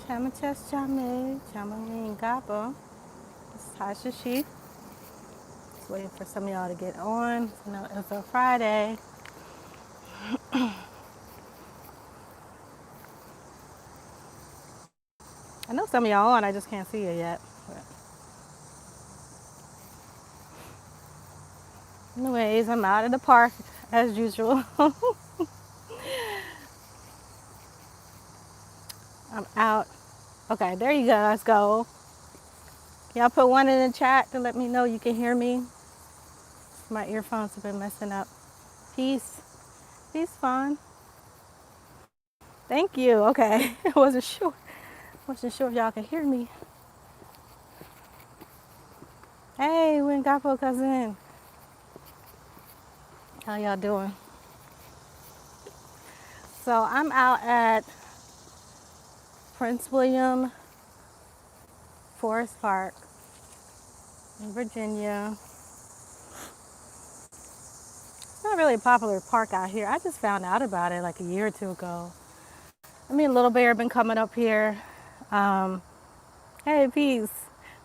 Tamacheshame, Chamamine Gabo. It's TashaXi. Just waiting for some of y'all to get on. You know, it's a Friday. I know some of y'all on, I just can't see it yet. But anyways, I'm out of the park as usual. I'm out. Okay, there you go. Let's go. Y'all put one in the chat to let me know you can hear me. My earphones have been messing up. Peace. Peace, fun. Thank you. Okay. I wasn't sure. Wasn't sure if y'all could hear me. Hey, when Gapo cousin. How y'all doing? So I'm out at Prince William Forest Park in Virginia. It's not really a popular park out here. I just found out about it like a year or two ago. I mean, Little Bear been coming up here. Hey, peace.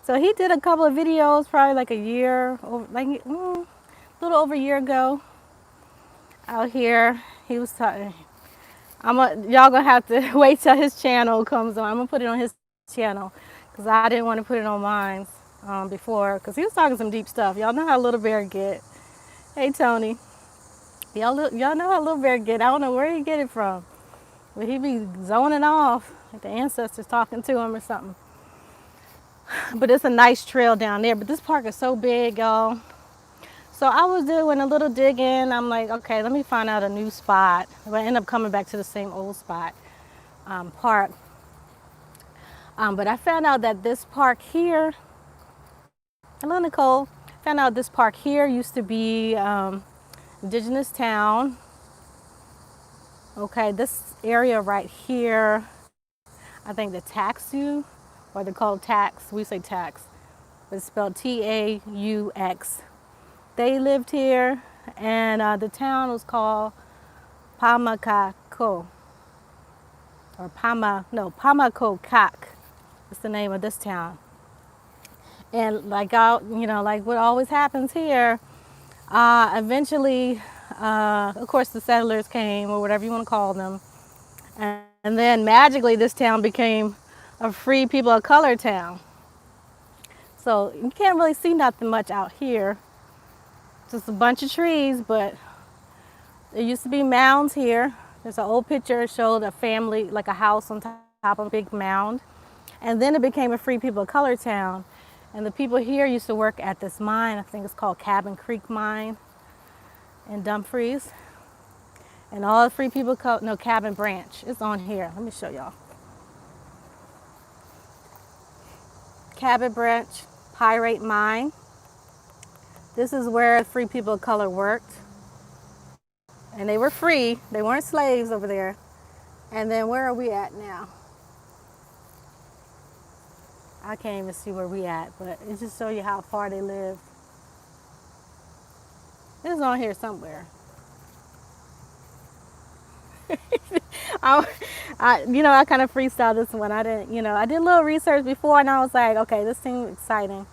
So he did a couple of videos, probably like a year, like a little over a year ago. Out here, he was talking. Y'all gonna have to wait till his channel comes on. I'm gonna put it on his channel because I didn't want to put it on mine before because he was talking some deep stuff. Y'all know how Little Bear get. Hey, Tony. Y'all know how Little Bear get. I don't know where he get it from, but he be zoning off like the ancestors talking to him or something. But it's a nice trail down there. But this park is so big, y'all. So I was doing a little digging. I'm like, okay, let me find out a new spot. But I end up coming back to the same old spot, park. But I found out that this park here, hello Nicole, found out this park here used to be Indigenous town. Okay, this area right here, I think the Taxu, or they're called tax, we say tax, but it's spelled T-A-U-X. They lived here, and the town was called Pamakako, or Pamakokak. It's the name of this town. And like like what always happens here, eventually, of course, the settlers came, or whatever you want to call them, and then magically this town became a free people of color town. So you can't really see nothing much out here. Just a bunch of trees, but there used to be mounds here. There's an old picture that showed a family, like a house on top of a big mound. And then it became a free people of color town. And the people here used to work at this mine. I think it's called Cabin Creek Mine in Dumfries. And all the free people, Cabin Branch. It's on here. Let me show y'all. Cabin Branch Pyrite Mine. This is where free people of color worked. And they were free. They weren't slaves over there. And then where are we at now? I can't even see where we at, but it just shows you how far they lived. It's on here somewhere. I kind of freestyled this one. I didn't, I did a little research before, and I was like, okay, this seems exciting.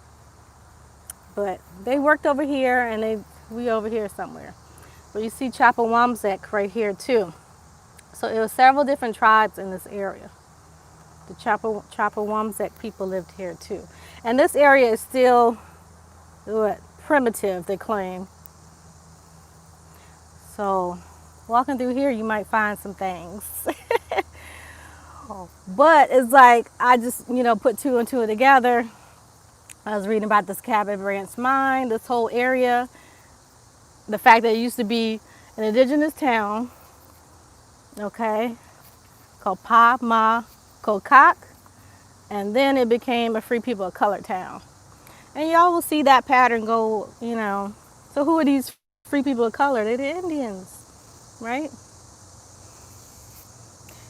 But they worked over here, and we over here somewhere. But you see Chapawamsek right here too. So it was several different tribes in this area. The Chapawamsek people lived here too. And this area is still primitive, they claim. So walking through here, you might find some things. But it's like, I just, put two and two together. I was reading about this Cabin Branch mine, this whole area. The fact that it used to be an indigenous town, okay, called Pamakokak, and then it became a free people of color town. And y'all will see that pattern go, So who are these free people of color? They're the Indians, right?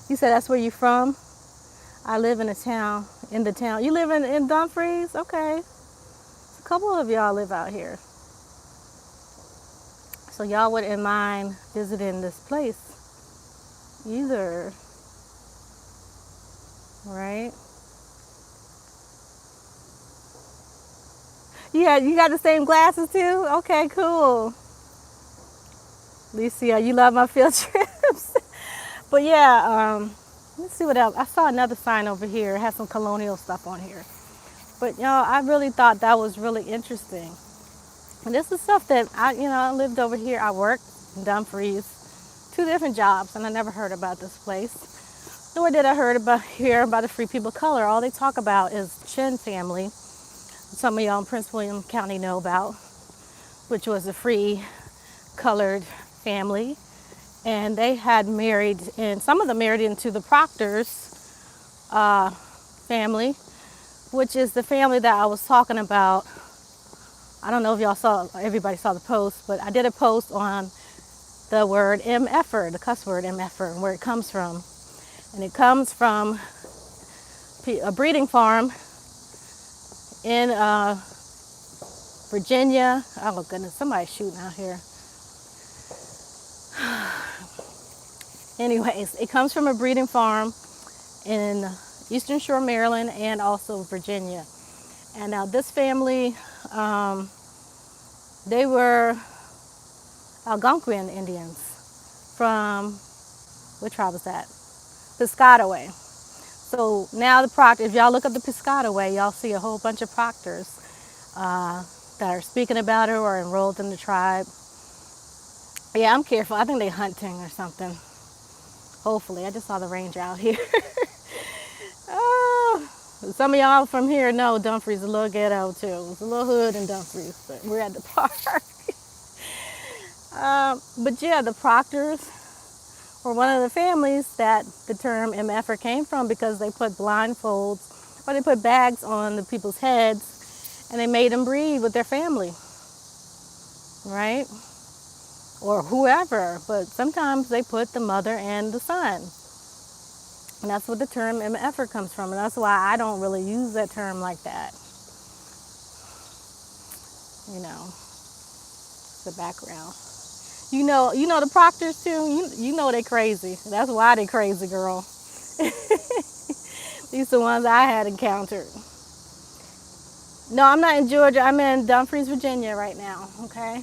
You said that's where you're from? I live in the town. You live in Dumfries? Okay. A couple of y'all live out here. So y'all wouldn't mind visiting this place either. Right? Yeah, you got the same glasses too? Okay, cool. Lucia, you love my field trips. But yeah, let's see what else. I saw another sign over here. It has some colonial stuff on here. But y'all, I really thought that was really interesting. And this is stuff that I lived over here. I worked in Dumfries, 2 different jobs, and I never heard about this place. Nor did I hear about the free people of color. All they talk about is Chin family. Some of y'all in Prince William County know about, which was a free colored family. And they had married, and some of them married into the Proctor's family, which is the family that I was talking about. I don't know if everybody saw the post, but I did a post on the word MFer, the cuss word MFer, and where it comes from. And it comes from a breeding farm in Virginia. Oh goodness, somebody's shooting out here. Anyways, it comes from a breeding farm in Eastern Shore, Maryland, and also Virginia. And now this family, they were Algonquian Indians from, what tribe was that? Piscataway. So now the Proctor, if y'all look up the Piscataway, y'all see a whole bunch of Proctors that are speaking about it or enrolled in the tribe. Yeah, I'm careful. I think they're hunting or something. Hopefully. I just saw the ranger out here. Oh, some of y'all from here know Dumfries is a little ghetto too. It's a little hood in Dumfries, but we're at the park. But yeah, the Proctors were one of the families that the term MFer came from because they put blindfolds or they put bags on the people's heads and they made them breed with their family, right? Or whoever, but sometimes they put the mother and the son. And that's what the term MFer comes from. And that's why I don't really use that term like that. You know, it's the background. You know the Proctors too? You know they crazy. That's why they crazy, girl. These are the ones I had encountered. No, I'm not in Georgia. I'm in Dumfries, Virginia right now, okay?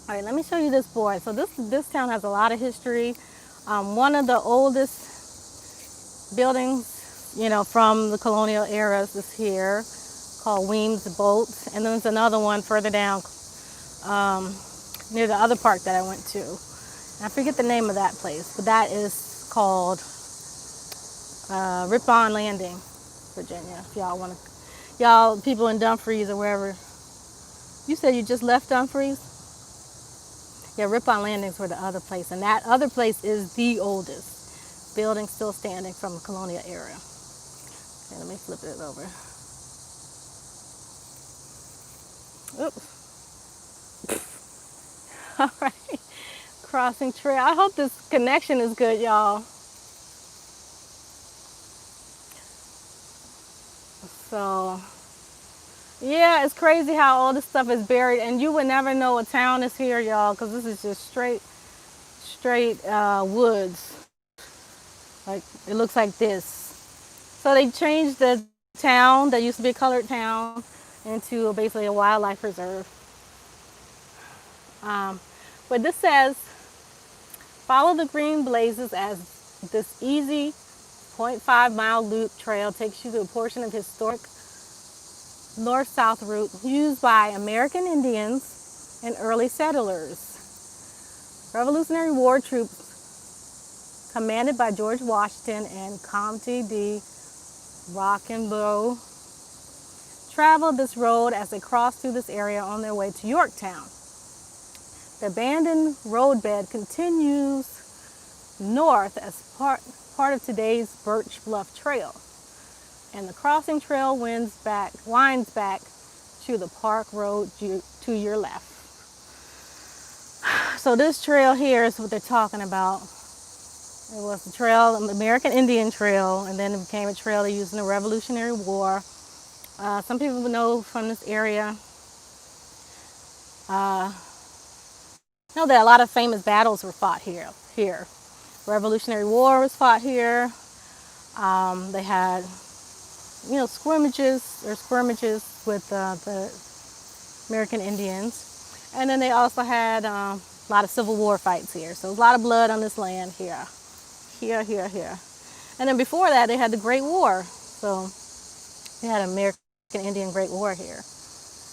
All right, let me show you this board. So this town has a lot of history. One of the oldest buildings, from the colonial eras is here, called Weems Boat. And then there's another one further down near the other park that I went to. And I forget the name of that place, but that is called Ripon Landing, Virginia. If y'all people in Dumfries or wherever. You said you just left Dumfries? Yeah, Ripon Landings were the other place, and that other place is the oldest building still standing from the colonial era. Okay, let me flip it over. Oops. All right, crossing trail. I hope this connection is good, y'all. So, yeah, it's crazy how all this stuff is buried, and you would never know a town is here, y'all, because this is just straight woods. Like, it looks like this. So they changed the town that used to be a colored town into basically a wildlife reserve. But this says, follow the green blazes as this easy 0.5-mile loop trail takes you to a portion of historic north-south route used by American Indians and early settlers. Revolutionary War troops commanded by George Washington and Comte de Rochambeau traveled this road as they crossed through this area on their way to Yorktown. The abandoned roadbed continues north as part of today's Birch Bluff Trail, and the crossing trail winds back to the Park Road to your left. So this trail here is what they're talking about. It was the trail, the American Indian Trail, and then it became a trail they used in the Revolutionary War. Some people know from this area know that a lot of famous battles were fought here. Revolutionary War was fought here. They had, skirmishes with the American Indians. And then they also had a lot of Civil War fights here. So a lot of blood on this land here. Here. And then before that, they had the Great War. So they had American Indian Great War here.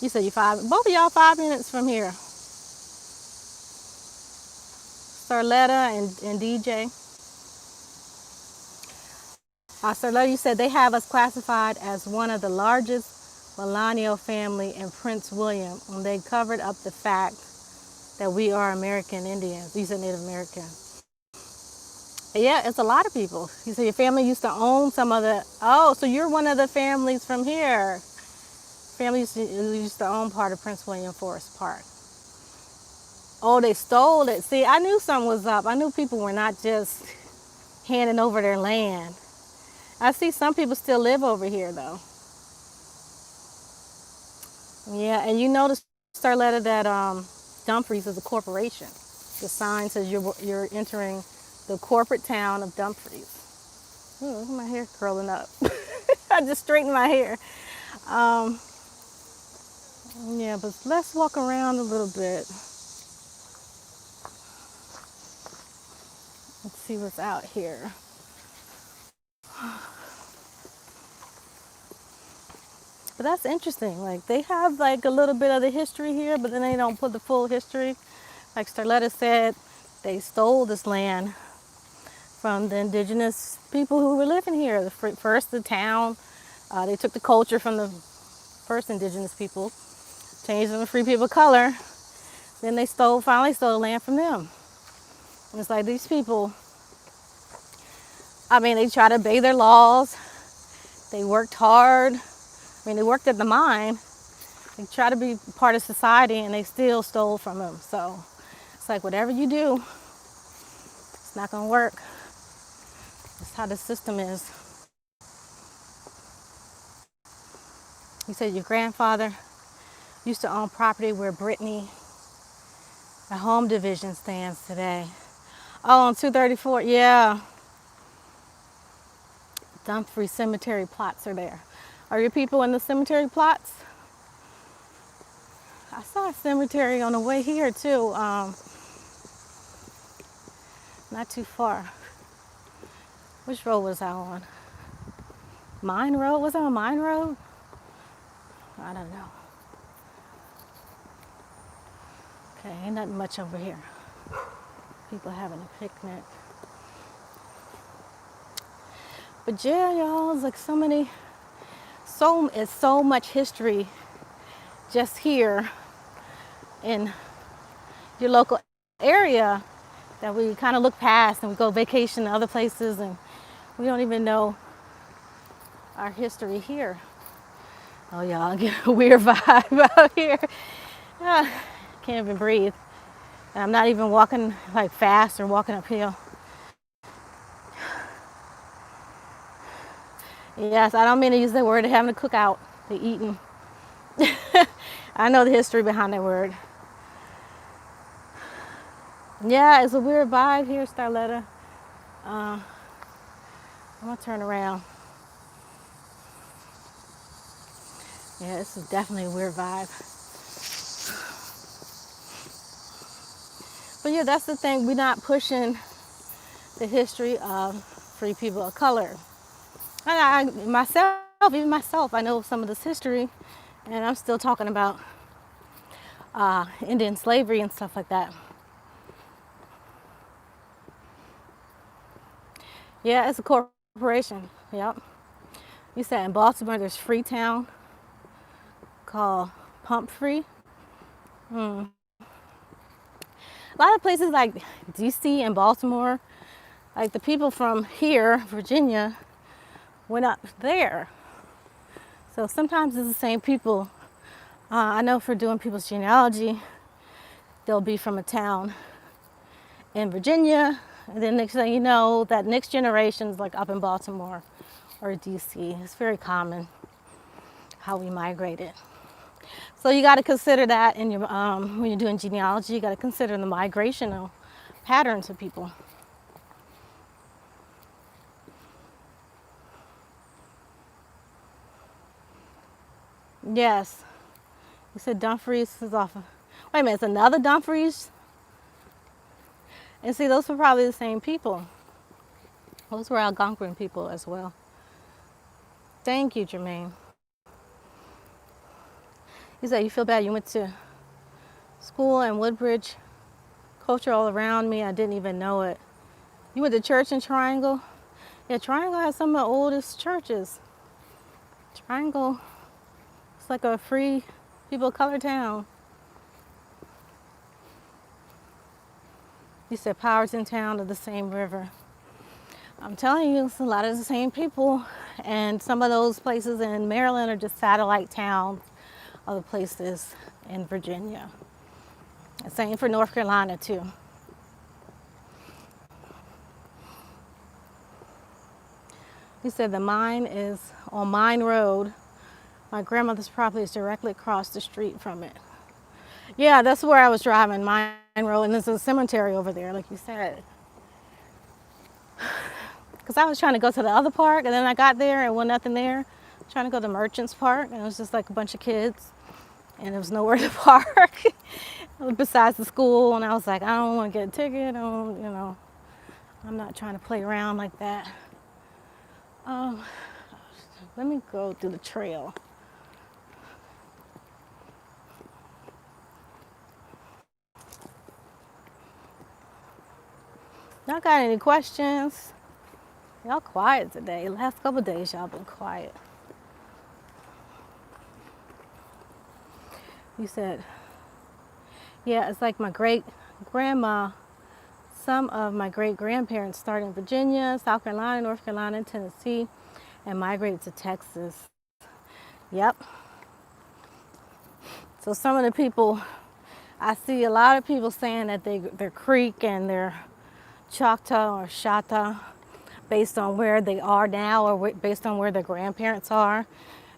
You said both of y'all 5 minutes from here. Starletta and DJ. Starletta, you said they have us classified as one of the largest Melanial family in Prince William when they covered up the fact that we are American Indians. You said Native American. Yeah, it's a lot of people. You said your family used to own some of the, so you're one of the families from here. Family used to own part of Prince William Forest Park. Oh, they stole it. See, I knew something was up. I knew people were not just handing over their land. I see some people still live over here, though. Yeah, and you notice, Starletta, that Dumfries is a corporation. The sign says you're entering the corporate town of Dumfries. Ooh, look at my hair curling up. I just straightened my hair. Yeah, but let's walk around a little bit. Let's see what's out here. But that's interesting. Like they have like a little bit of the history here, but then they don't put the full history. Like Starletta said, they stole this land from the indigenous people who were living here. The town, they took the culture from the first indigenous people, changed them to free people of color. Then they finally stole the land from them. And it's like these people, they try to obey their laws. They worked hard. They worked at the mine. They try to be part of society and they still stole from them. So it's like whatever you do, it's not gonna work. That's how the system is. You said your grandfather used to own property where Brittany, the home division, stands today. Oh, on 234, yeah. Dumfries cemetery plots are there. Are your people in the cemetery plots? I saw a cemetery on the way here too. Not too far. Which road was I on? Mine Road? Was I on Mine Road? I don't know. Okay, ain't nothing much over here. People having a picnic. But yeah, y'all, it's like so much history just here in your local area that we kind of look past and we go vacation to other places and we don't even know our history here. Oh, y'all, I get a weird vibe out here. Can't even breathe. And I'm not even walking like fast or walking uphill. Yes, I don't mean to use that word. They're having a cookout. They're eating. I know the history behind that word. Yeah, it's a weird vibe here, Starletta. I'm gonna turn around. Yeah, this is definitely a weird vibe. But yeah, that's the thing. We're not pushing the history of free people of color. And even myself, I know some of this history, and I'm still talking about Indian slavery and stuff like that. Yeah, it's a corporation. Yep. You said in Baltimore there's Freetown called Pump Free. A lot of places like DC and Baltimore, like the people from here, Virginia, went up there. So sometimes it's the same people. I know for doing people's genealogy, they'll be from a town in Virginia, and then next thing you know, that next generation's like up in Baltimore or DC. It's very common how we migrated. So you got to consider that in your when you're doing genealogy. You got to consider the migrational patterns of people. Yes. You said Dumfries is off of, wait a minute, it's another Dumfries? And see, those were probably the same people. Those were Algonquin people as well. Thank you, Jermaine. You said you feel bad. You went to school in Woodbridge, culture all around me. I didn't even know it. You went to church in Triangle? Yeah, Triangle has some of the oldest churches. Triangle, it's like a free people of color town. You said Powers in town of the same river. I'm telling you, it's a lot of the same people. And some of those places in Maryland are just satellite towns of the places in Virginia. And same for North Carolina too. You said the mine is on Mine Road. My grandmother's property is directly across the street from it. Yeah, that's where I was driving, Mine Road, and there's a cemetery over there, like you said. Because I was trying to go to the other park, and then I got there and wasn't nothing there. Trying to go to Merchants Park, and it was just like a bunch of kids, and there was nowhere to park besides the school. And I was like, I don't want to get a ticket. I don't, you know, I'm not trying to play around like that. Let me go through the trail. Y'all got any questions? Y'all quiet today. Last couple of days y'all been quiet. You said, yeah, it's like my great grandma. Some of my great grandparents started in Virginia, South Carolina, North Carolina, Tennessee, and migrated to Texas. Yep. So some of the people, I see a lot of people saying that they're Creek and they're Choctaw or Shatta based on where they are now or based on where their grandparents are.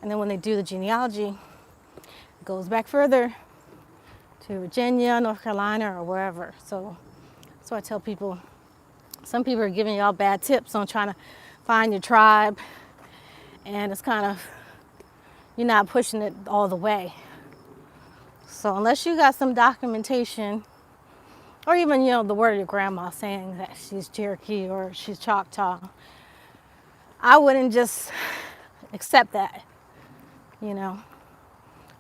And then when they do the genealogy, it goes back further to Virginia, North Carolina, or wherever. So I tell people, some people are giving y'all bad tips on trying to find your tribe, and it's kind of, you're not pushing it all the way. So unless you got some documentation, or even, you know, the word of your grandma saying that she's Cherokee or she's Choctaw, I wouldn't just accept that, you know.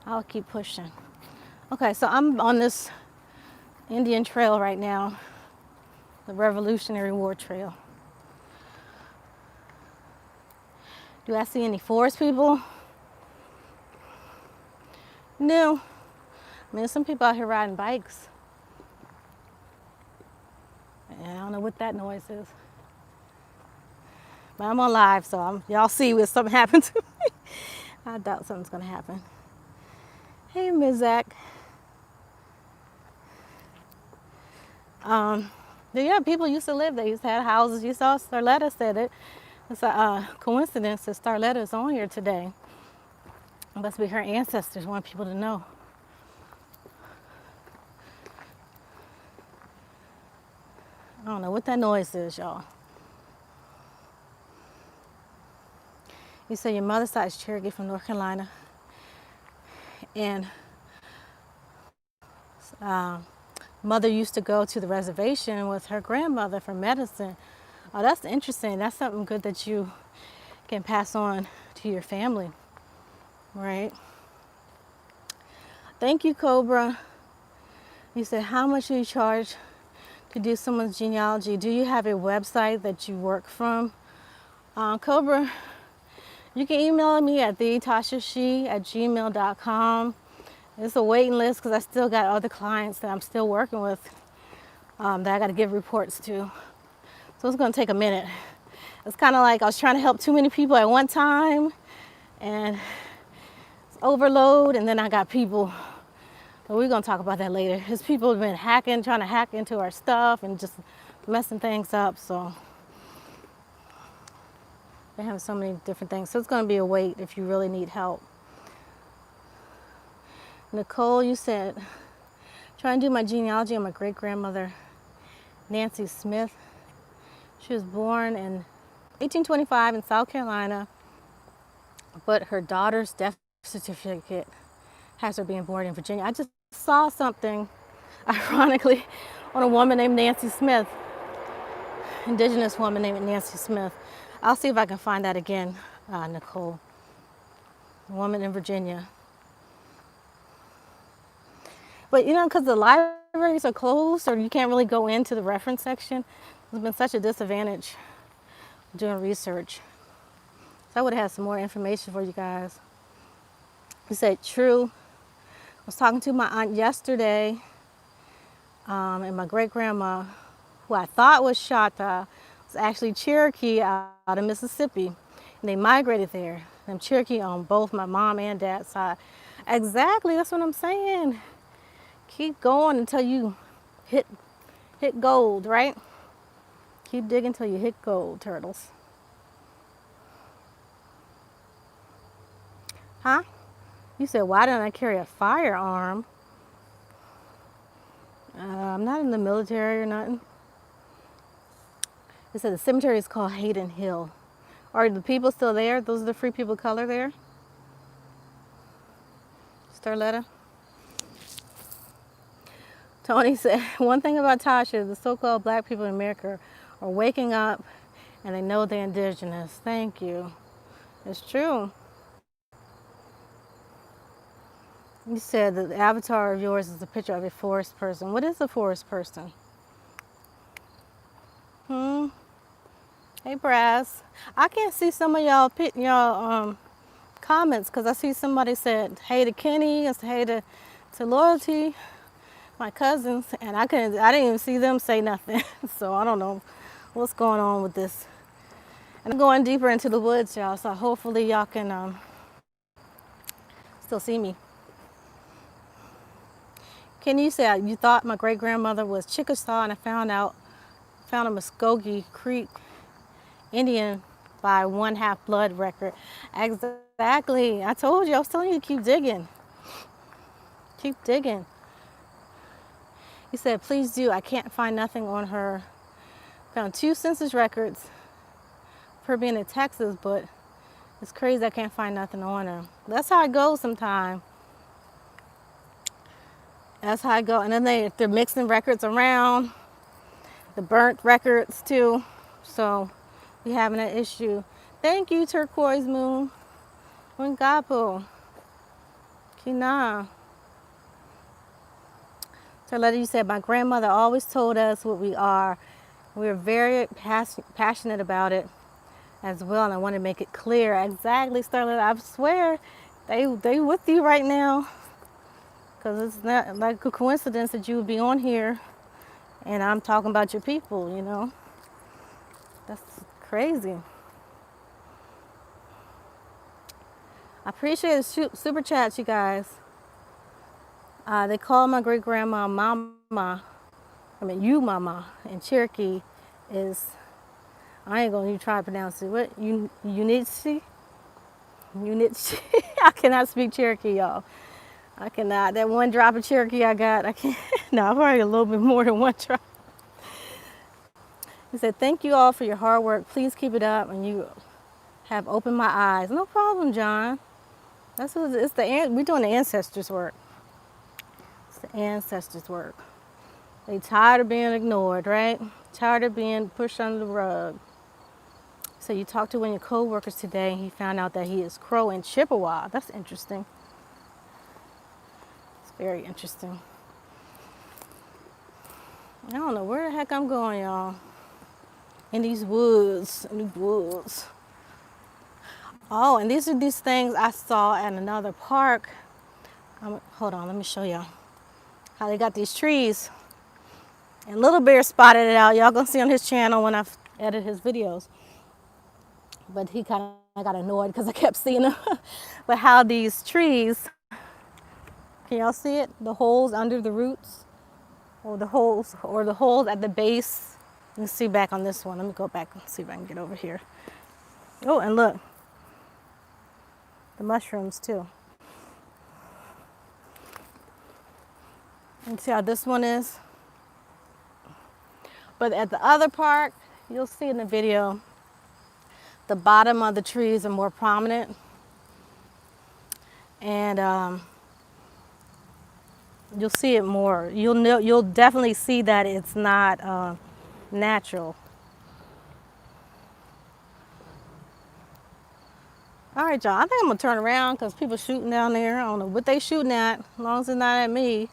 I'll keep pushing. Okay, so I'm on this Indian trail right now, the Revolutionary War Trail. Do I see any forest people? No. I mean, there's some people out here riding bikes. And I don't know what that noise is. But I'm on live, so y'all see if something happens to me. I doubt something's gonna happen. Hey, Ms. Zach. Yeah, people used to live there. Used to have houses. You saw Starletta said it. It's a coincidence that Starletta is on here today. It must be her ancestors want people to know. I don't know what that noise is, y'all. You say your mother's side is Cherokee from North Carolina. And mother used to go to the reservation with her grandmother for medicine. Oh, that's interesting. That's something good that you can pass on to your family, right? Thank you, Cobra. You said, how much do you charge to do someone's genealogy? Do you have a website that you work from? Cobra, you can email me at theTashaXi@gmail.com. It's a waiting list because I still got other clients that I'm still working with that I got to give reports to. So it's going to take a minute. It's kind of like I was trying to help too many people at one time, and it's overload, and then I got people, but we're going to talk about that later. Because people have been trying to hack into our stuff and just messing things up, so they have so many different things. So it's going to be a wait if you really need help. Nicole, you said, trying to do my genealogy on my great-grandmother, Nancy Smith. She was born in 1825 in South Carolina, but her daughter's death certificate has her being born in Virginia. I just saw something, ironically, on a woman named Nancy Smith, Indigenous woman named Nancy Smith. I'll see if I can find that again, Nicole. A woman in Virginia. But you know, because the libraries are closed or you can't really go into the reference section, it's been such a disadvantage doing research. So I would have had some more information for you guys. He said, true. I was talking to my aunt yesterday, and my great-grandma, who I thought was Shatta, was actually Cherokee out of Mississippi. And they migrated there. I'm Cherokee on both my mom and dad's side. Exactly, that's what I'm saying. Keep going until you hit gold, right? Keep digging until you hit gold, turtles. Huh? You said, why don't I carry a firearm? I'm not in the military or nothing. It said the cemetery is called Hayden Hill. Are the people still there? Those are the free people of color there? Starletta? Tony said, one thing about Tasha, the so-called black people in America are waking up and they know they're indigenous. Thank you. It's true. You said that the avatar of yours is a picture of a forest person. What is a forest person? Hey, Brass. I can't see some of y'all comments because I see somebody said hey to Kenny and hey to Loyalty, my cousins, and I didn't even see them say nothing. So I don't know what's going on with this. And I'm going deeper into the woods, y'all. So hopefully y'all can still see me. Kenny, you said you thought my great grandmother was Chickasaw, and I found a Muskogee Creek Indian by one half-blood record. Exactly. I told you. I was telling you to keep digging. Keep digging. He said, please do. I can't find nothing on her. Found 2 census records of her being in Texas, but it's crazy I can't find nothing on her. That's how it goes sometimes. That's how I go. And then they're mixing records around, the burnt records too. So we having an issue. Thank you, Turquoise Moon. Wangapo. Kina. Charlotte, you said, my grandmother always told us what we are. We're very passionate about it as well, and I want to make it clear. Exactly, Starlet. I swear they with you right now. Because it's not like a coincidence that you would be on here and I'm talking about your people, you know. That's crazy. I appreciate the super chats, you guys. They call my great grandma Mama. I mean, you Mama. And Cherokee is, I ain't gonna even try to pronounce it. What? Unitsi? Unitsi? I cannot speak Cherokee, y'all. I cannot. That one drop of Cherokee I got, I can't. No, I'm probably a little bit more than one drop. He said, thank you all for your hard work. Please keep it up, and you have opened my eyes. No problem, John. That's what it's we're doing the ancestors' work. It's the ancestors' work. They tired of being ignored, right? Tired of being pushed under the rug. So you talked to one of your co-workers today, and he found out that he is Crow and Chippewa. That's interesting. Very interesting. I don't know where the heck I'm going, y'all. In these woods, Oh, and these are these things I saw at another park. Hold on, let me show y'all how they got these trees. And Little Bear spotted it out. Y'all gonna see on his channel when I edit his videos. But he kind of got annoyed because I kept seeing them. But how these trees, can y'all see it? The holes under the roots, or the holes at the base. You can see back on this one. Let me go back and see if I can get over here. Oh, and look, the mushrooms too. And see how this one is. But at the other park, you'll see in the video, the bottom of the trees are more prominent. and you'll see it more. You'll definitely see that it's not natural. All right, y'all. I think I'm gonna turn around because people shooting down there. I don't know what they shooting at, as long as it's not at me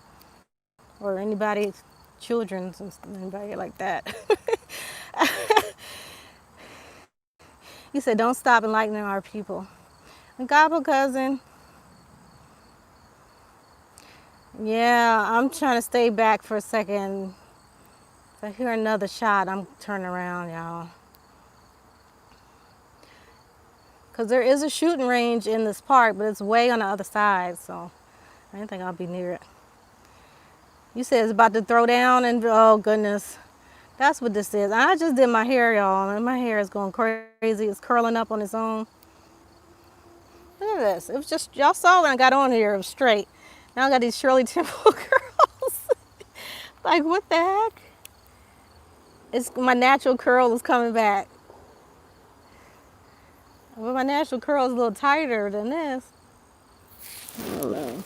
or anybody's children, anybody like that. You said don't stop enlightening our people. And Gobble cousin. Yeah, I'm trying to stay back for a second. If I hear another shot, I'm turning around, y'all. Because there is a shooting range in this park, but it's way on the other side, so I didn't think I'll be near it. You said it's about to throw down, and oh goodness, that's what this is. I just did my hair, y'all, and my hair is going crazy. It's curling up on its own. Look at this. It was just, y'all saw when I got on here, it was straight. Now I got these Shirley Temple curls. Like, what the heck? It's my natural curl is coming back. But my natural curl is a little tighter than this. I don't know.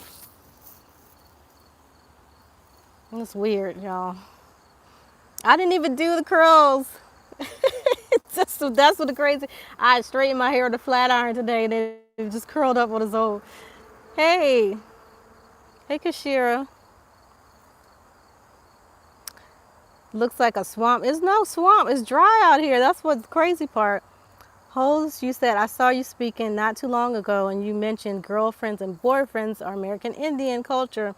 It's weird, y'all. I didn't even do the curls. that's what the crazy. I straightened my hair with a flat iron today, and it just curled up on its own. Hey, Kashira. Looks like a swamp. It's no swamp. It's dry out here. That's what's the crazy part. Host, you said, I saw you speaking not too long ago, and you mentioned girlfriends and boyfriends are American Indian culture.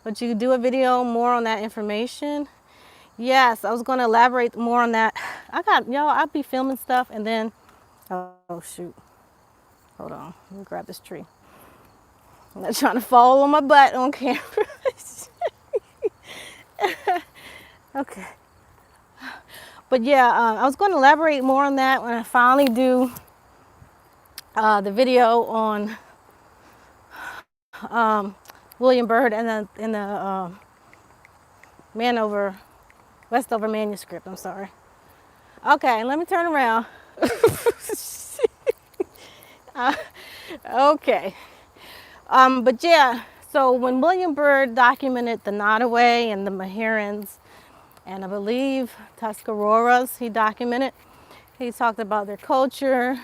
Would you do a video more on that information? Yes, I was going to elaborate more on that. I'll be filming stuff, and then, oh shoot. Hold on, let me grab this tree. I'm not trying to fall on my butt on camera. Okay. But yeah, I was going to elaborate more on that when I finally do the video on William Byrd and the Westover manuscript. I'm sorry. Okay, let me turn around. Okay. But yeah, so when William Byrd documented the Nottoway and the Mohegans, and I believe Tuscaroras, he documented. He talked about their culture,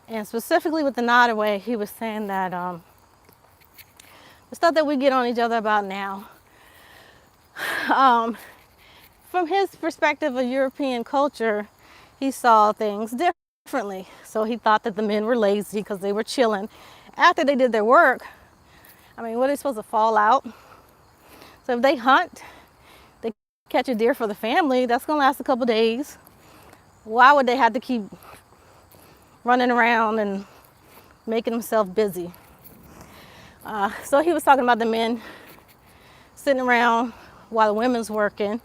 and specifically with the Nottoway, he was saying that the stuff that we get on each other about now, from his perspective of European culture, he saw things differently. So he thought that the men were lazy because they were chilling after they did their work. I mean, what are they supposed to fall out? So if they hunt, they catch a deer for the family, that's gonna last a couple days. Why would they have to keep running around and making themselves busy? So he was talking about the men sitting around while the women's working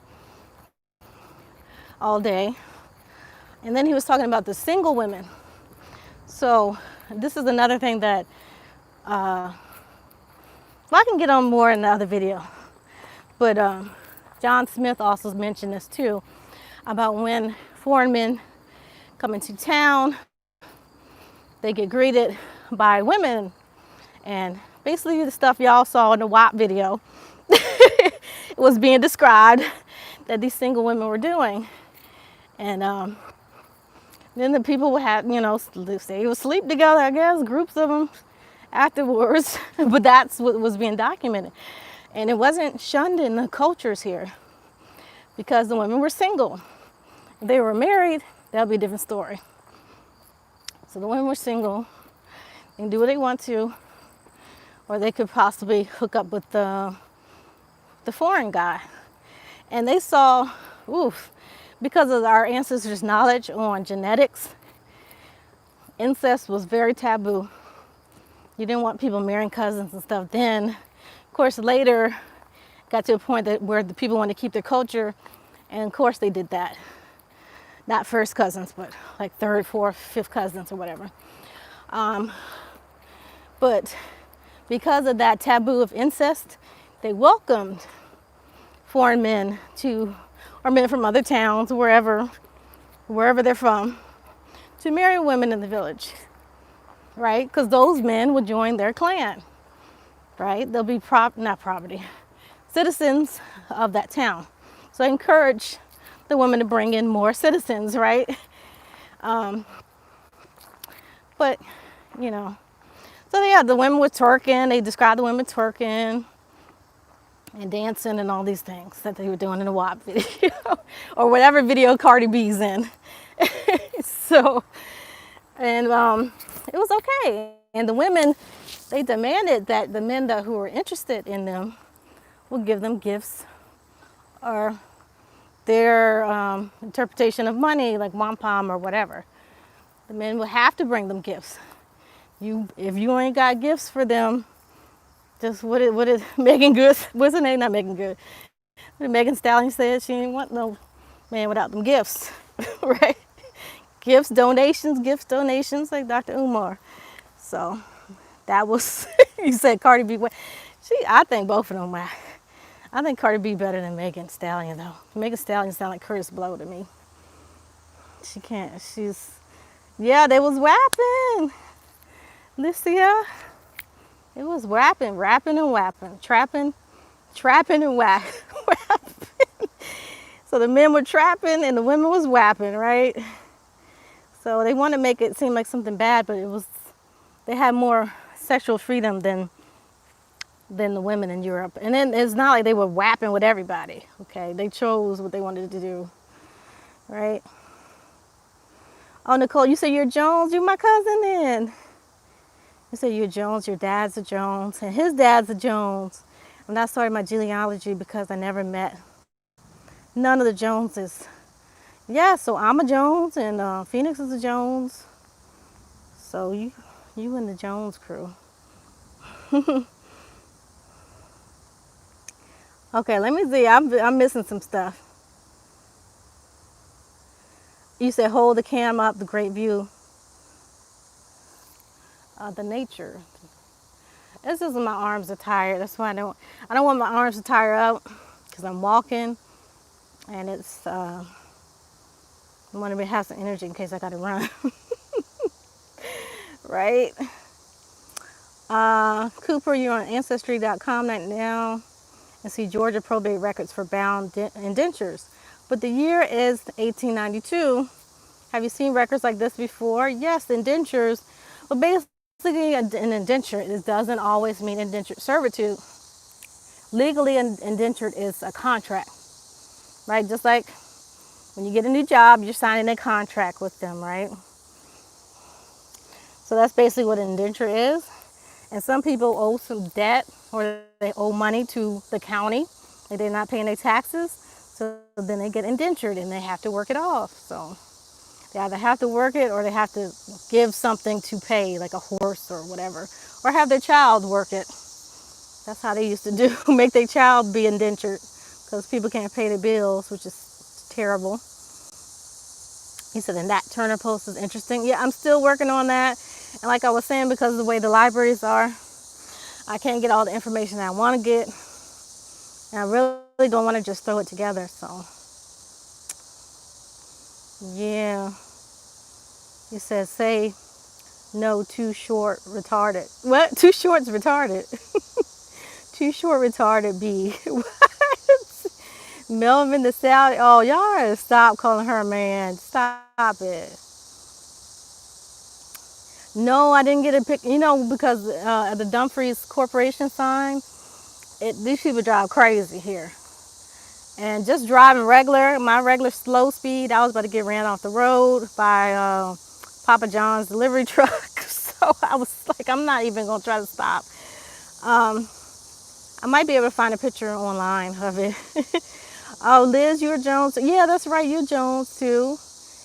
all day. And then he was talking about the single women. So this is another thing that I can get on more in the other video. But John Smith also mentioned this too, about when foreign men come into town, they get greeted by women. And basically the stuff y'all saw in the WAP video was being described that these single women were doing. And then the people would have, they would sleep together, I guess, groups of them afterwards. But that's what was being documented. And it wasn't shunned in the cultures here because the women were single. If they were married, that would be a different story. So the women were single. They can do what they want to, or they could possibly hook up with the foreign guy. And they saw, because of our ancestors' knowledge on genetics, incest was very taboo. You didn't want people marrying cousins and stuff then. Of course, later got to a point where the people wanted to keep their culture, and of course they did that. Not first cousins, but like third, fourth, fifth cousins or whatever. But because of that taboo of incest, they welcomed foreign men or men from other towns, wherever they're from, to marry women in the village. right? Because those men will join their clan, right? They'll be not property, citizens of that town. So I encourage the women to bring in more citizens, right? Um, but, you know, so yeah, the women were twerking. They described the women twerking and dancing and all these things that they were doing in the WAP video or whatever video Cardi B's in. So, and it was okay. And the women, they demanded that the men who were interested in them would give them gifts or their interpretation of money, like wampum or whatever. The men would have to bring them gifts. If you ain't got gifts for them, just what is Megan Good? What's her name? Not Megan Good. What Megan Stallion said she didn't want no man without them gifts, right? Gifts, donations, like Dr. Umar. So that was, you said Cardi B. I think both of them whack. I think Cardi B better than Megan Stallion though. Megan Stallion sound like Curtis Blow to me. She can't. Yeah, they was rapping. Lucia, it was rapping and wapping, trapping and rapping. So the men were trapping and the women was wapping, right? So they want to make it seem like something bad, but they had more sexual freedom than the women in Europe. And then it's not like they were wapping with everybody, okay? They chose what they wanted to do, right? Oh, Nicole, you say you're Jones? You're my cousin then. You say you're Jones, your dad's a Jones, and his dad's a Jones. And I started my genealogy because I never met none of the Joneses. Yeah, so I'm a Jones, and Phoenix is a Jones. So you in the Jones crew. Okay, let me see. I'm missing some stuff. You said hold the cam up, the great view. The nature. It's just my arms are tired. That's why I don't want my arms to tire out because I'm walking, and it's I want to have some energy in case I got to run. Right? Cooper, you're on ancestry.com right now and see Georgia probate records for bound indentures. But the year is 1892. Have you seen records like this before? Yes, indentures. Well, basically, an indenture, it doesn't always mean indentured servitude. Legally, indentured is a contract, right? Just like when you get a new job, you're signing a contract with them, right? So that's basically what an indenture is. And some people owe some debt or they owe money to the county. Like they're not paying their taxes. So then they get indentured and they have to work it off. So they either have to work it or they have to give something to pay, like a horse or whatever. Or have their child work it. That's how they used to do, make their child be indentured. Because people can't pay their bills, which is terrible. He said, and that Turner post is interesting. Yeah, I'm still working on that. And like I was saying, because of the way the libraries are, I can't get all the information I want to get. And I really don't want to just throw it together. So, yeah. He says, say no, too short, retarded. What? Too short's retarded. Too short, retarded B. What? Melvin the Sally. Oh, y'all gotta stop calling her a man. Stop it. No, I didn't get a pic. You know, because the Dumfries Corporation sign, these people drive crazy here. And just driving my regular slow speed, I was about to get ran off the road by Papa John's delivery truck. So I was like, I'm not even gonna try to stop. I might be able to find a picture online of it. Oh, Liz, you're Jones. Yeah, that's right, you're Jones too.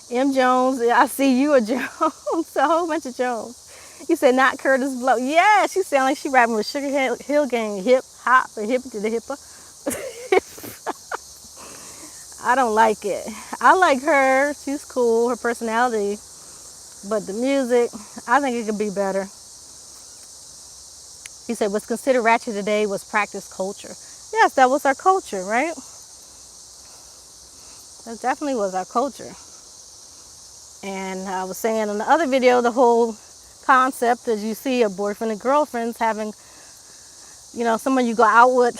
M. Jones, I see you a Jones. A whole bunch of Jones. You said not Curtis Blow. Yeah, she sound like she rapping with Sugar Hill Gang. Hip hop, a hip to the hipper. I don't like it. I like her. She's cool. Her personality. But the music, I think it could be better. He said what's considered ratchet today was practice culture. Yes, that was our culture, right? That definitely was our culture. And I was saying in the other video, the whole concept as you see a boyfriend and girlfriends having, someone you go out with.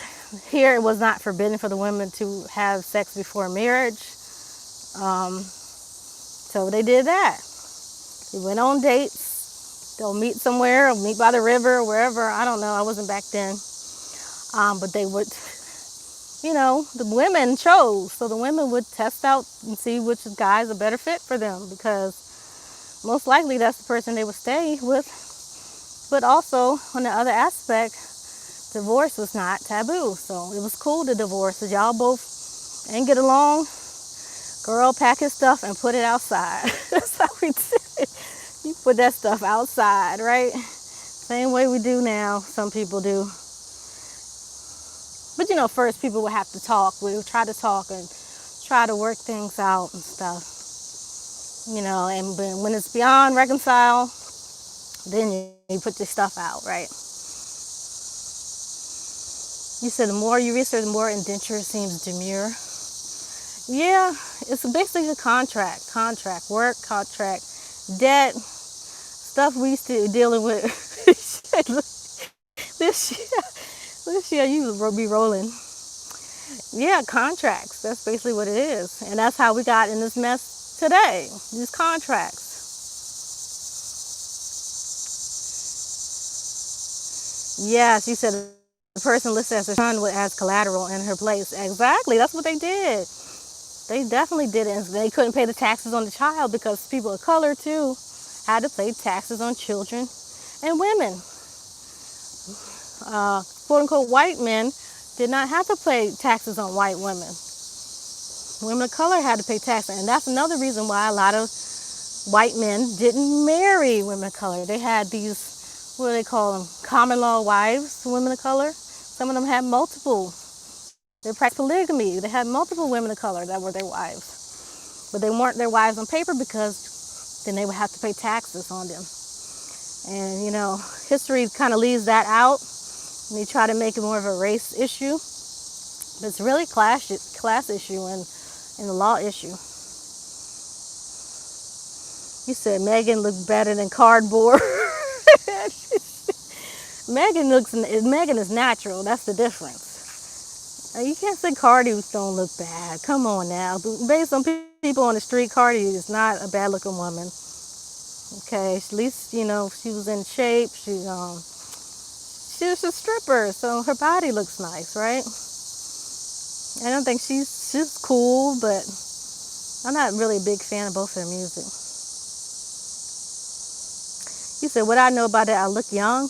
Here it was not forbidden for the women to have sex before marriage. So they did that. They went on dates. They'll meet somewhere or meet by the river or wherever. I don't know. I wasn't back then. But they would, the women chose. So the women would test out and see which guy is a better fit for them, because most likely that's the person they would stay with. But also, on the other aspect, divorce was not taboo. So it was cool to divorce. If y'all both ain't get along, girl, pack his stuff and put it outside. That's how we did it. You put that stuff outside, right? Same way we do now, some people do. But first people would have to talk. We would try to talk and try to work things out and stuff. And when it's beyond reconcile, then you put your stuff out, right? You said the more you research, the more indenture seems demure. Yeah, it's basically a contract, work, contract, debt, stuff we used to dealing with. This year you will be rolling. Yeah, contracts, that's basically what it is. And that's how we got in this mess today, these contracts. Yes, you said the person listed as a son as collateral in her place. Exactly, that's what they did. They definitely did it. And they couldn't pay the taxes on the child because people of color too had to pay taxes on children and women. Quote unquote white men did not have to pay taxes on white women. Women of color had to pay taxes. And that's another reason why a lot of white men didn't marry women of color. They had these, what do they call them, common law wives, women of color. Some of them had multiple. They practiced polygamy. They had multiple women of color that were their wives. But they weren't their wives on paper because then they would have to pay taxes on them. And, history kind of leaves that out. And they try to make it more of a race issue. But it's really class issue and the law issue. You said Megan looked better than cardboard. Megan is natural. That's the difference. You can't say Cardi don't look bad. Come on now. Based on people on the street, Cardi is not a bad looking woman. Okay, at least, she was in shape. She was a stripper, so her body looks nice, right? I don't think she's cool, but I'm not really a big fan of both their music. You said, what I know about that, I look young.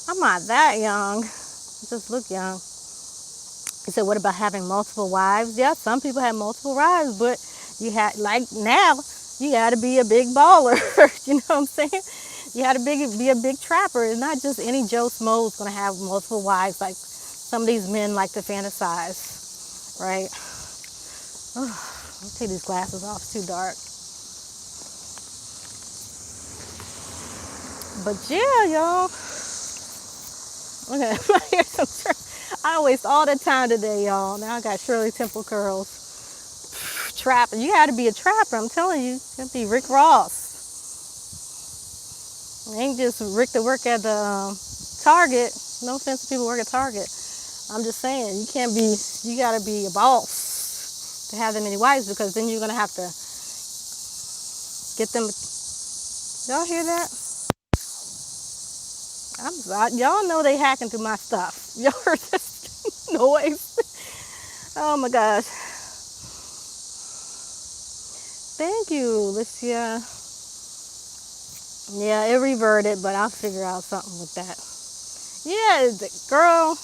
I'm not that young. I just look young. You said, what about having multiple wives? Yeah, some people have multiple wives, but you had, like now, you got to be a big baller. You know what I'm saying? You got to be a big trapper. It's not just any Joe Schmo's going to have multiple wives like some of these men like to fantasize, right? I'll take these glasses off. It's too dark. But yeah, y'all. Okay, I waste all the time today, y'all. Now I got Shirley Temple curls. Trapping. You got to be a trapper. I'm telling you. You got to be Rick Ross. It ain't just Rick to work at the Target. No offense to people who work at Target. I'm just saying, you got to be a boss to have that many wives, because then you're going to have to get them. Y'all hear that? Y'all know they hacking through my stuff. Y'all heard this noise? Oh my gosh. Thank you, Alicia. Yeah, it reverted, but I'll figure out something with that. Yeah, girl,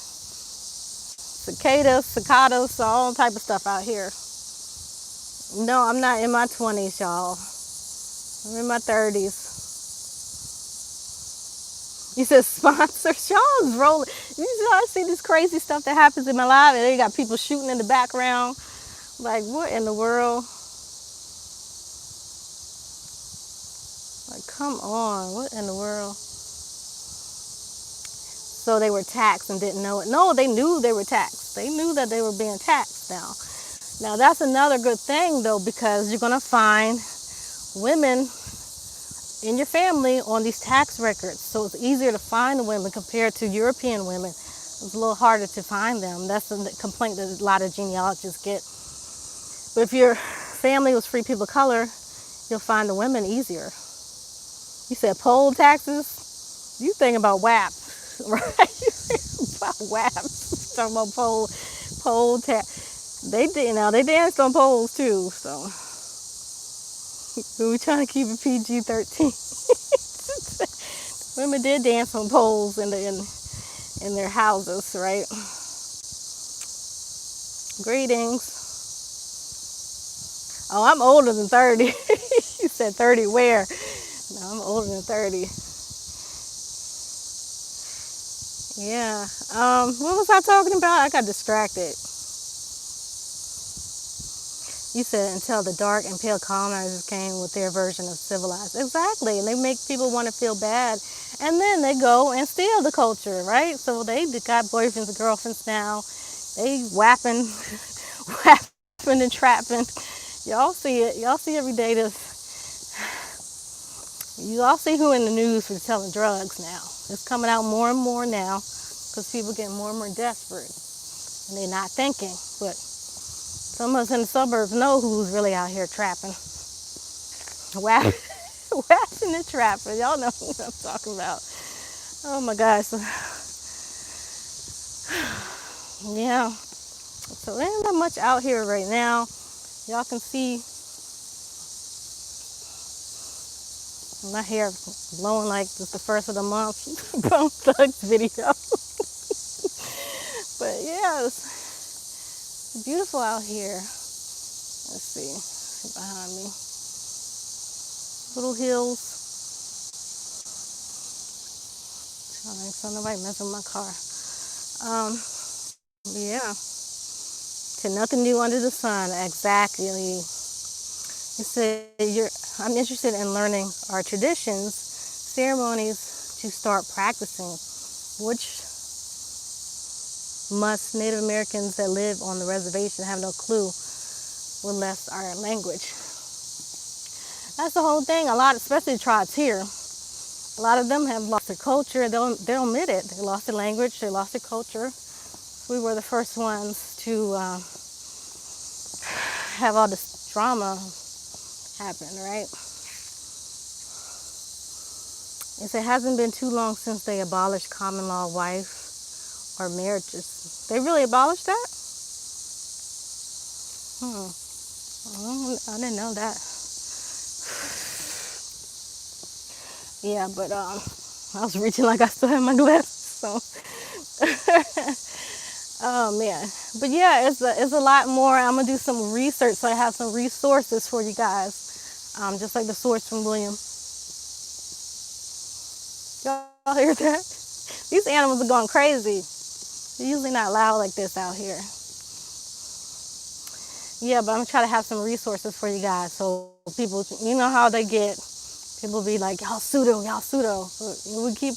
cicadas, all type of stuff out here. No, I'm not in my 20s, y'all. I'm in my 30s. You said sponsors. Y'all is rolling. I see this crazy stuff that happens in my life, and they got people shooting in the background. Like, what in the world? Like, come on. What in the world? So they were taxed and didn't know it. No, they knew they were taxed. They knew that they were being taxed now. Now, that's another good thing, though, because you're going to find women in your family on these tax records. So it's easier to find the women compared to European women. It's a little harder to find them. That's the complaint that a lot of genealogists get. But if your family was free people of color, you'll find the women easier. You said poll taxes? You think about WAP, right? You think about WAP. Talking about poll tax. They did, now they danced on polls too, so we were trying to keep it PG-13. Women did dance on poles in their houses, right? Greetings. Oh, I'm older than 30. You said 30 where? No, I'm older than 30. Yeah. What was I talking about? I got distracted. You said until the dark and pale colonizers came with their version of civilized. Exactly. And they make people want to feel bad. And then they go and steal the culture, right? So they got boyfriends and girlfriends now. They whapping, whapping and trapping. Y'all see it. Y'all see every day this. You all see who in the news for selling drugs now. It's coming out more and more now because people get more and more desperate. And they're not thinking. But some of us in the suburbs know who's really out here trapping. Whacking and trapping. Y'all know what I'm talking about. Oh my gosh. Yeah. So there ain't not much out here right now. Y'all can see my hair blowing like it's the first of the month. Bone Thugs video. But yeah, it's beautiful out here. Let's see behind me. Little hills. So nobody messing with my car. Yeah. To nothing new under the sun. Exactly. You said I'm interested in learning our traditions, ceremonies to start practicing, which must Native Americans that live on the reservation have no clue will less our language. That's the whole thing. A lot, especially the tribes here, a lot of them have lost their culture. They'll admit it. They lost their language. They lost their culture. We were the first ones to have all this drama happen, right? It hasn't been too long since they abolished common law wife or marriages. They really abolished that? I didn't know that. Yeah, but I was reaching like I still had my glasses, so. Oh man, but yeah, it's a lot more. I'm gonna do some research, so I have some resources for you guys, just like the source from William. Y'all hear that? These animals are going crazy. They're usually not loud like this out here. Yeah, but I'm gonna try to have some resources for you guys, so people, you know how they get. People be like, y'all pseudo. We keep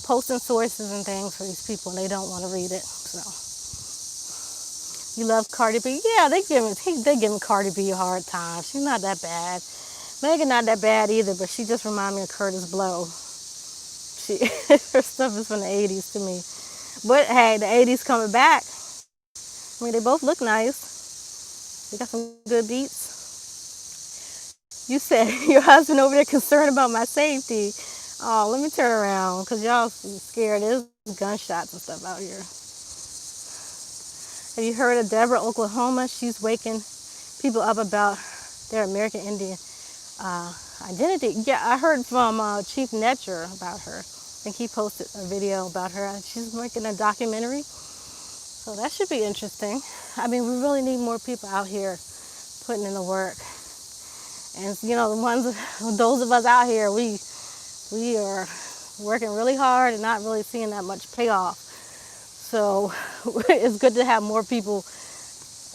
posting sources and things for these people, and they don't want to read it. So, you love Cardi B? Yeah, they giving Cardi B a hard time. She's not that bad. Megan not that bad either, but she just reminds me of Curtis Blow. Her stuff is from the 80s to me. But hey, the 80s coming back. I mean, they both look nice. They got some good beats. You said your husband over there concerned about my safety. Oh, let me turn around because y'all scared. There's gunshots and stuff out here. Have you heard of Deborah, Oklahoma? She's waking people up about their American Indian identity. Yeah, I heard from Chief Netcher about her. I think he posted a video about her. She's making a documentary. So that should be interesting. I mean, we really need more people out here putting in the work. And you know, those of us out here, we are working really hard and not really seeing that much payoff. So it's good to have more people,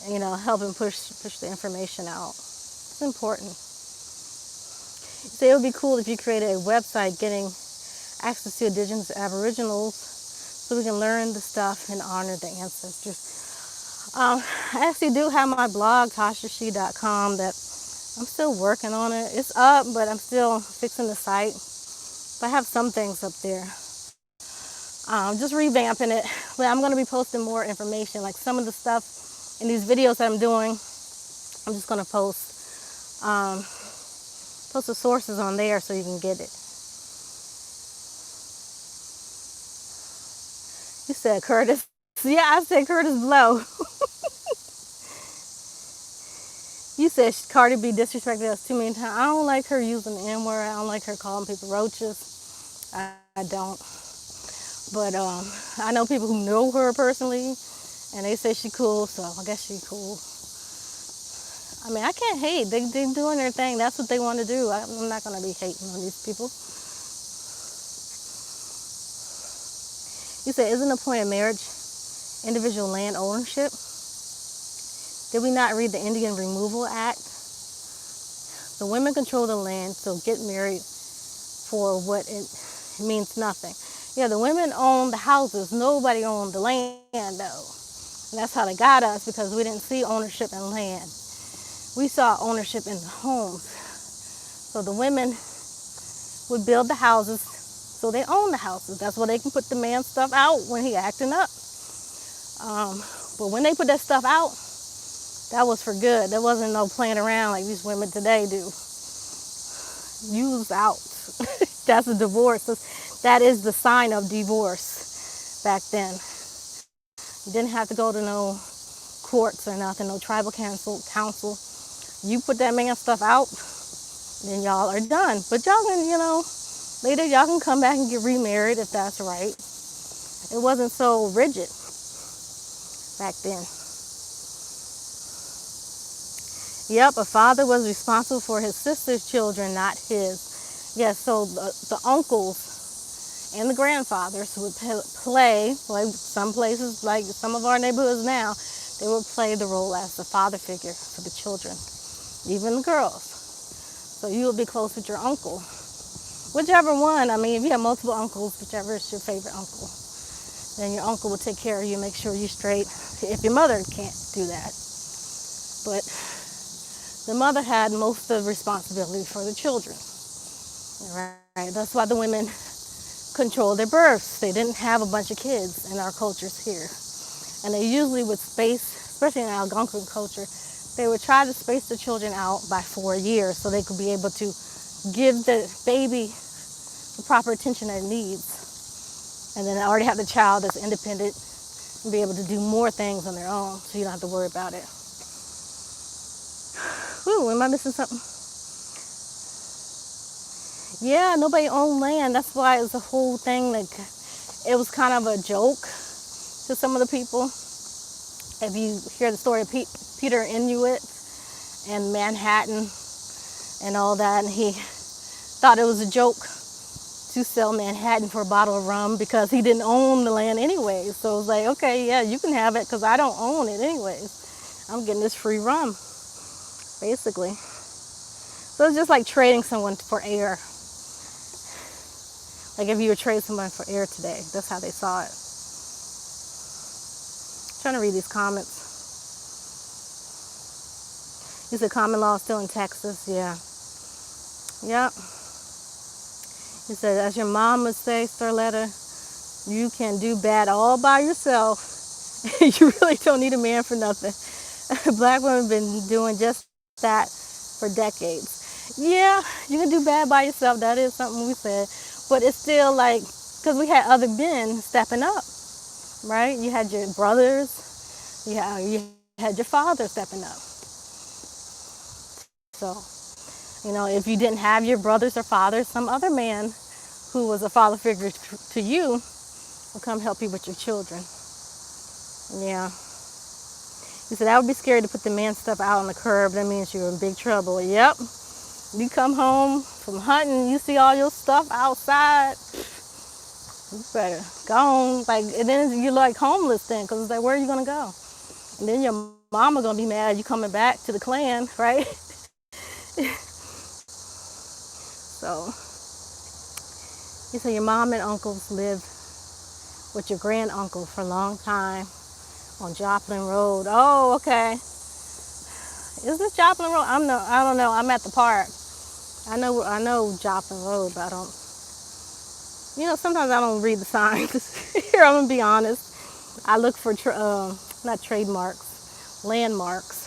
you know, helping push the information out. It's important. So it would be cool if you created a website getting access to Indigenous Aboriginals so we can learn the stuff and honor the ancestors. I actually do have my blog, TashaXi.com, that I'm still working on it. It's up, but I'm still fixing the site. But I have some things up there. Just revamping it. But I'm going to be posting more information. Like some of the stuff in these videos that I'm doing, I'm just going to post the sources on there so you can get it. You said Curtis. Yeah, I said Curtis Blow. You said Cardi B disrespected us too many times. I don't like her using the N-word. I don't like her calling people roaches. I don't. But I know people who know her personally, and they say she cool, so I guess she cool. I mean, I can't hate. They doing their thing. That's what they want to do. I'm not going to be hating on these people. You said, isn't the point of marriage individual land ownership? Did we not read the Indian Removal Act? The women control the land, so get married for what it means nothing. Yeah, the women own the houses. Nobody owned the land, though. And that's how they got us, because we didn't see ownership in land. We saw ownership in the homes. So the women would build the houses, so they own the houses. That's where they can put the man's stuff out when he acting up. But when they put that stuff out, that was for good. There wasn't no playing around like these women today do. Used out. That's a divorce. That is the sign of divorce back then. You didn't have to go to no courts or nothing, no tribal council. You put that man's stuff out, then y'all are done. But y'all can, later y'all can come back and get remarried if that's right. It wasn't so rigid back then. Yep, a father was responsible for his sister's children, not his. Yes, so the uncles and the grandfathers would play, like some places, like some of our neighborhoods now, they would play the role as the father figure for the children, even the girls. So you would be close with your uncle. Whichever one, I mean, if you have multiple uncles, whichever is your favorite uncle, then your uncle will take care of you, make sure you're straight, if your mother can't do that. But the mother had most of the responsibility for the children. Right? That's why the women controlled their births. They didn't have a bunch of kids in our cultures here. And they usually would space, especially in Algonquin culture, they would try to space the children out by 4 years so they could be able to give the baby the proper attention that it needs. And then already have the child that's independent and be able to do more things on their own so you don't have to worry about it. Ooh, am I missing something? Yeah, nobody owned land. That's why it was a whole thing. Like, it was kind of a joke to some of the people. If you hear the story of Peter Inuit and Manhattan and all that, and he thought it was a joke to sell Manhattan for a bottle of rum because he didn't own the land anyways. So it was like, okay, yeah, you can have it because I don't own it anyways. I'm getting this free rum, basically. So it's just like trading someone for air. Like if you would trade someone for air today, that's how they saw it. I'm trying to read these comments. You said common law is still in Texas, yeah. Yep. He said, as your mom would say, Starletta, you can do bad all by yourself. You really don't need a man for nothing. Black women have been doing just that for decades. Yeah, you can do bad by yourself. That is something we said. But it's still like, because we had other men stepping up, right? You had your brothers, you had your father stepping up. So, if you didn't have your brothers or fathers, some other man who was a father figure to you will come help you with your children. Yeah. He said, that would be scary to put the man stuff out on the curb. That means you're in big trouble. Yep. You come home from hunting, you see all your stuff outside. You better go on. And then you're like homeless then, because it's like, where are you going to go? And then your mama going to be mad you coming back to the clan, right? So, he said your mom and uncles lived with your granduncle for a long time on Joplin Road. Oh, okay. Is this Joplin Road? I don't know. I'm at the park. I know Joplin Road, but I don't. You know, sometimes I don't read the signs. Here, I'm gonna be honest. I look for not trademarks, landmarks.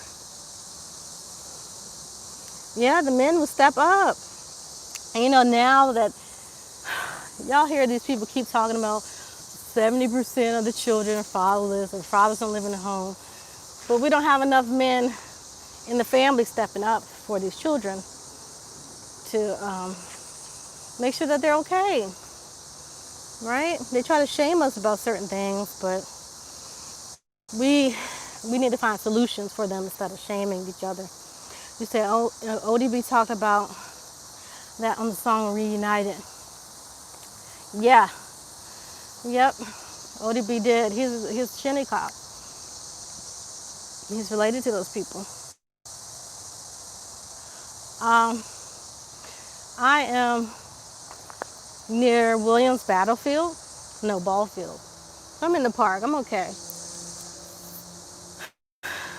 Yeah, the men will step up. And you know, now that y'all hear these people keep talking about 70% of the children are fatherless or fathers don't live in the home, but we don't have enough men in the family stepping up for these children to make sure that they're okay, right? They try to shame us about certain things, but we need to find solutions for them instead of shaming each other. You say, oh, ODB talked about that on the song Reunited. Yeah, yep, ODB did. He's Shinnecock. He's related to those people. I am near Williams Battlefield. No, Ballfield. I'm in the park. I'm okay.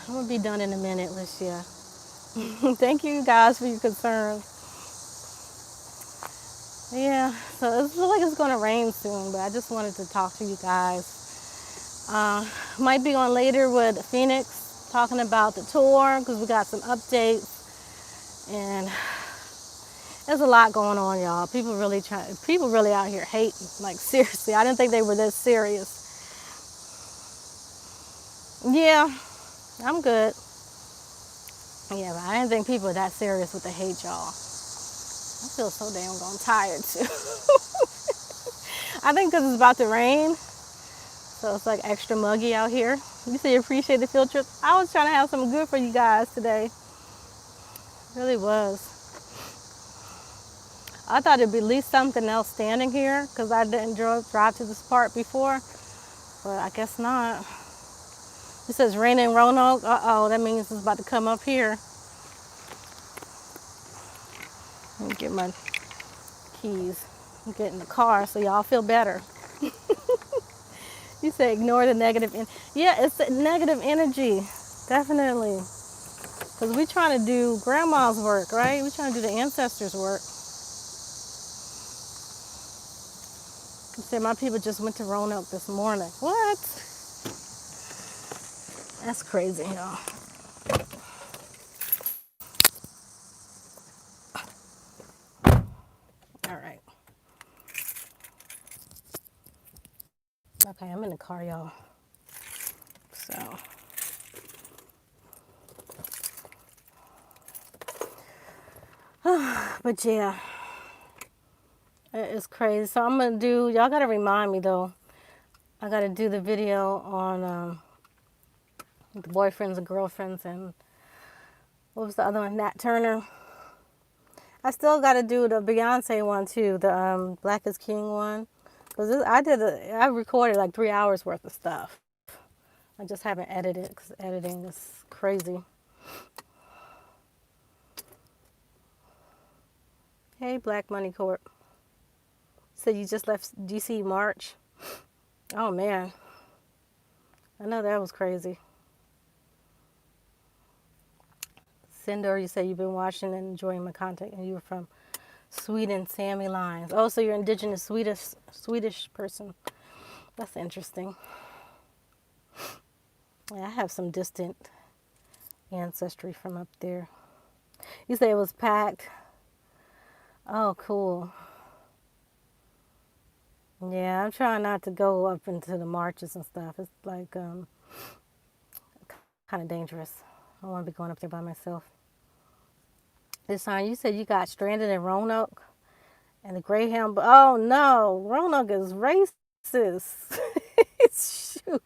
I'm gonna be done in a minute, Licia. Thank you guys for your concern. Yeah, so it looks like it's gonna rain soon, but I just wanted to talk to you guys. Might be on later with Phoenix talking about the tour because we got some updates and there's a lot going on, y'all. People really out here hating. Like seriously, I didn't think they were this serious. Yeah, I'm good. Yeah, but I didn't think people were that serious with the hate, y'all. I feel so damn tired too. I think because it's about to rain, so it's like extra muggy out here. You say you appreciate the field trip. I was trying to have something good for you guys today. It really was. I thought it'd be at least something else standing here because I didn't drive to this part before, but I guess not. It says rain in Roanoke. Uh-oh, that means it's about to come up here. Let me get my keys. Get in the car so y'all feel better. You say ignore the negative. Yeah, it's the negative energy. Definitely. Because we're trying to do grandma's work, right? We're trying to do the ancestors' work. You say my people just went to Roanoke this morning. What? That's crazy, y'all. All right. Okay, I'm in the car, y'all. So. But yeah. It's crazy. So I'm going to do, y'all got to remind me though. I got to do the video on the boyfriends and girlfriends and what was the other one? Nat Turner. I still got to do the Beyonce one too, the Black is King one. Cause I recorded like 3 hours worth of stuff. I just haven't edited because editing is crazy. Hey, Black Money Corp. So you just left DC March? Oh man, I know that was crazy. Sindor, you say you've been watching and enjoying my content, and you were from Sweden, Sammy Lines. Oh, so you're indigenous Swedish person. That's interesting. Yeah, I have some distant ancestry from up there. You say it was packed. Oh, cool. Yeah, I'm trying not to go up into the marches and stuff. It's like kind of dangerous. I don't want to be going up there by myself. This time you said you got stranded in Roanoke and the Greyhound. Oh no, Roanoke is racist. Shoot.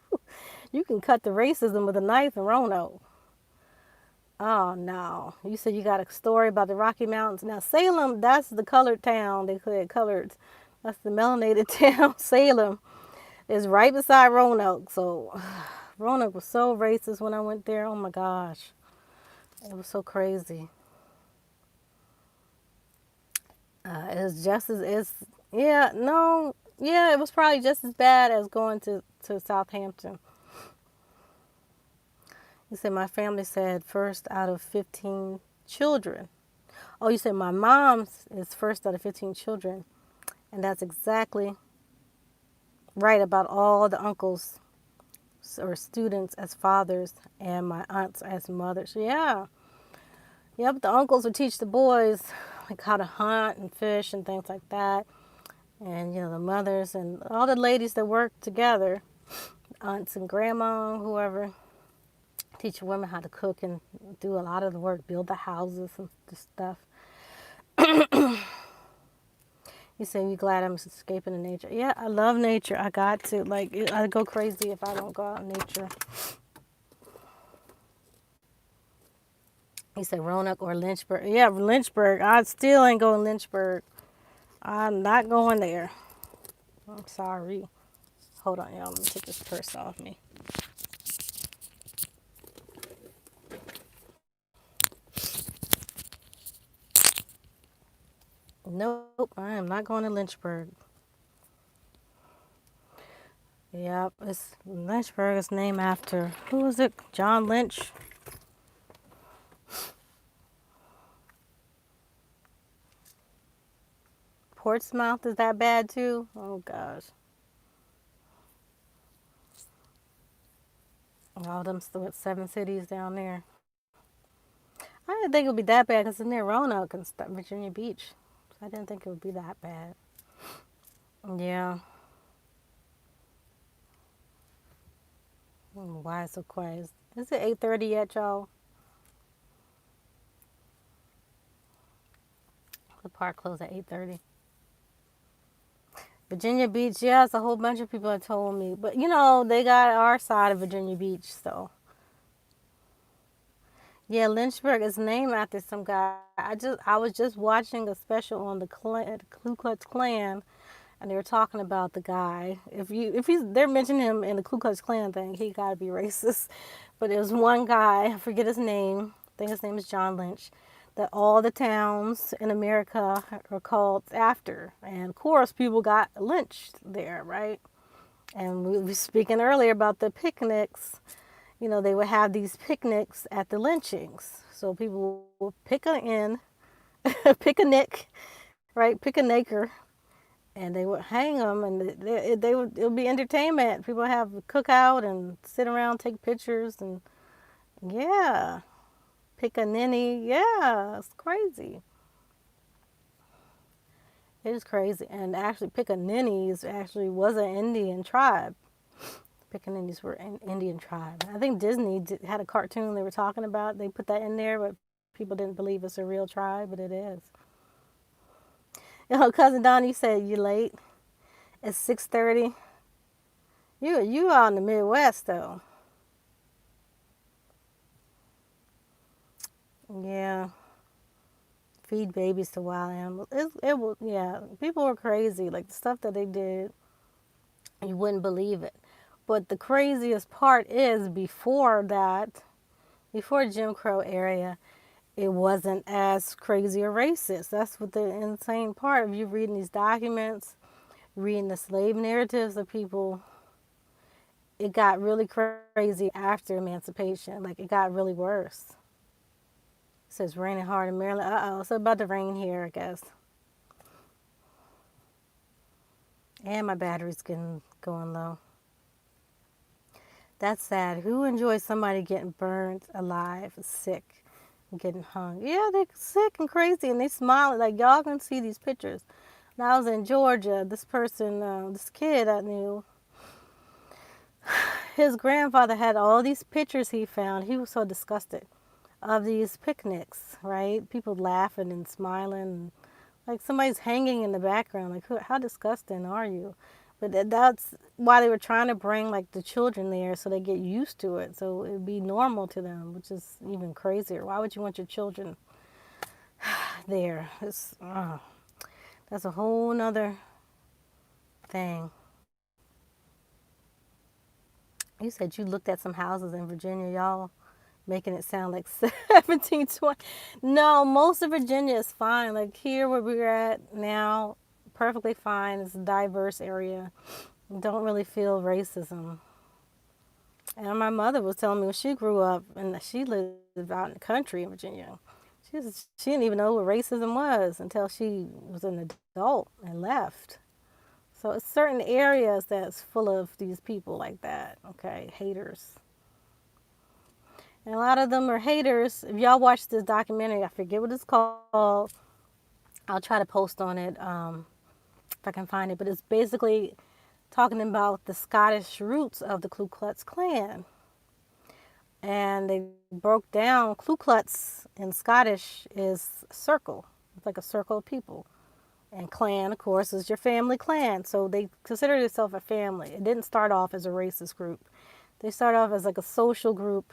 You can cut the racism with a knife in Roanoke. Oh no. You said you got a story about the Rocky Mountains. Now Salem, that's the colored town. They said colored. That's the melanated town. Salem is right beside Roanoke. So Roanoke was so racist when I went there. Oh my gosh. It was so crazy. It's just as it was probably just as bad as going to Southampton. You said my family said first out of 15 children. Oh, you said my mom's is first out of 15 children. And that's exactly right about all the uncles or students as fathers and my aunts as mothers. Yeah. Yep, the uncles would teach the boys like how to hunt and fish and things like that. And, the mothers and all the ladies that work together, aunts and grandma, whoever, teach women how to cook and do a lot of the work, build the houses and stuff. You say you're glad I'm escaping the nature. Yeah, I love nature. I got to. Like, I go crazy if I don't go out in nature. You say Roanoke or Lynchburg. Yeah, Lynchburg. I still ain't going Lynchburg. I'm not going there. I'm sorry. Hold on, y'all. Let me take this purse off me. Nope, I am not going to Lynchburg. Yep, Lynchburg is named after, who was it? John Lynch. Portsmouth is that bad too? Oh gosh. All them 7 cities down there. I didn't think it would be that bad because it's near Roanoke and stuff, Virginia Beach. So I didn't think it would be that bad. Yeah. Why it's so quiet? Is it 8:30 yet, y'all? The park closed at 8:30. Virginia Beach, yeah, it's a whole bunch of people have told me. But, they got our side of Virginia Beach, so. Yeah, Lynchburg is named after some guy. I was just watching a special on the Ku Klux Klan, and they were talking about the guy. They're mentioning him in the Ku Klux Klan thing, he gotta be racist. But it was one guy, I forget his name. I think his name is John Lynch. That all the towns in America are called after, and of course, people got lynched there, right? And we were speaking earlier about the picnics. They would have these picnics at the lynchings. So people would pick an inn, pick a nick, right? Pick a naker, and they would hang them, and it would be entertainment. People would have a cookout and sit around, take pictures, and yeah, pick a ninny. Yeah, it's crazy. It is crazy. And actually, Pickaninnies actually was an Indian tribe. Pickaninnies were an Indian tribe. I think Disney had a cartoon they were talking about. They put that in there, but people didn't believe it's a real tribe, but it is. Cousin Donnie said you late. It's 6:30. You out in the Midwest though. Yeah. Feed babies to wild animals. It will. Yeah. People were crazy. Like the stuff that they did, you wouldn't believe it. But the craziest part is before that, before Jim Crow area, it wasn't as crazy or racist. That's what the insane part of you reading these documents, reading the slave narratives of people. It got really crazy after emancipation. Like it got really worse. It says raining hard in Maryland. It's about to rain here, I guess. And my battery's going low. That's sad. Who enjoys somebody getting burned alive, sick, and getting hung? Yeah, they're sick and crazy, and they smile. Like, y'all can see these pictures. When I was in Georgia, this kid I knew, his grandfather had all these pictures he found. He was so disgusted of these picnics, right? People laughing and smiling. Like somebody's hanging in the background. Like, how disgusting are you? But that's why they were trying to bring like the children there so they get used to it. So it'd be normal to them, which is even crazier. Why would you want your children there? That's a whole nother thing. You said you looked at some houses in Virginia, y'all, making it sound like 1720. No, most of Virginia is fine. Like here where we're at now, perfectly fine. It's a diverse area. Don't really feel racism. And my mother was telling me when she grew up, and she lived out in the country in Virginia. She didn't even know what racism was until she was an adult and left. So it's certain areas that's full of these people like that, okay, haters. And a lot of them are haters. If y'all watch this documentary, I forget what it's called. I'll try to post on it if I can find it. But it's basically talking about the Scottish roots of the Ku Klux Klan. And they broke down Ku Klux in Scottish is circle. It's like a circle of people. And clan, of course, is your family clan. So they consider themselves a family. It didn't start off as a racist group. They started off as like a social group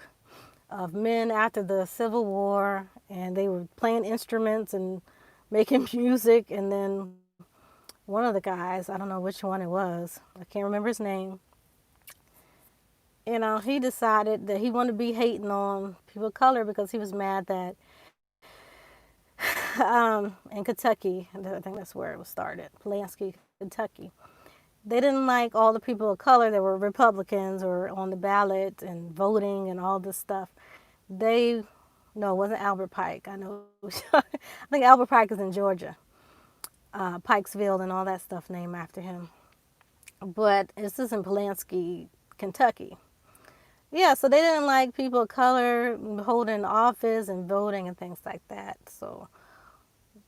of men after the Civil War, and they were playing instruments and making music. And then one of the guys, I don't know which one it was, I can't remember his name, he decided that he wanted to be hating on people of color because he was mad that in Kentucky, I think that's where it was started, Pulaski, Kentucky. They didn't like all the people of color that were Republicans or on the ballot and voting and all this stuff. They, no, it wasn't Albert Pike. I know, I think Albert Pike is in Georgia, Pikesville and all that stuff named after him. But this is in Pulaski, Kentucky. Yeah, so they didn't like people of color holding office and voting and things like that. So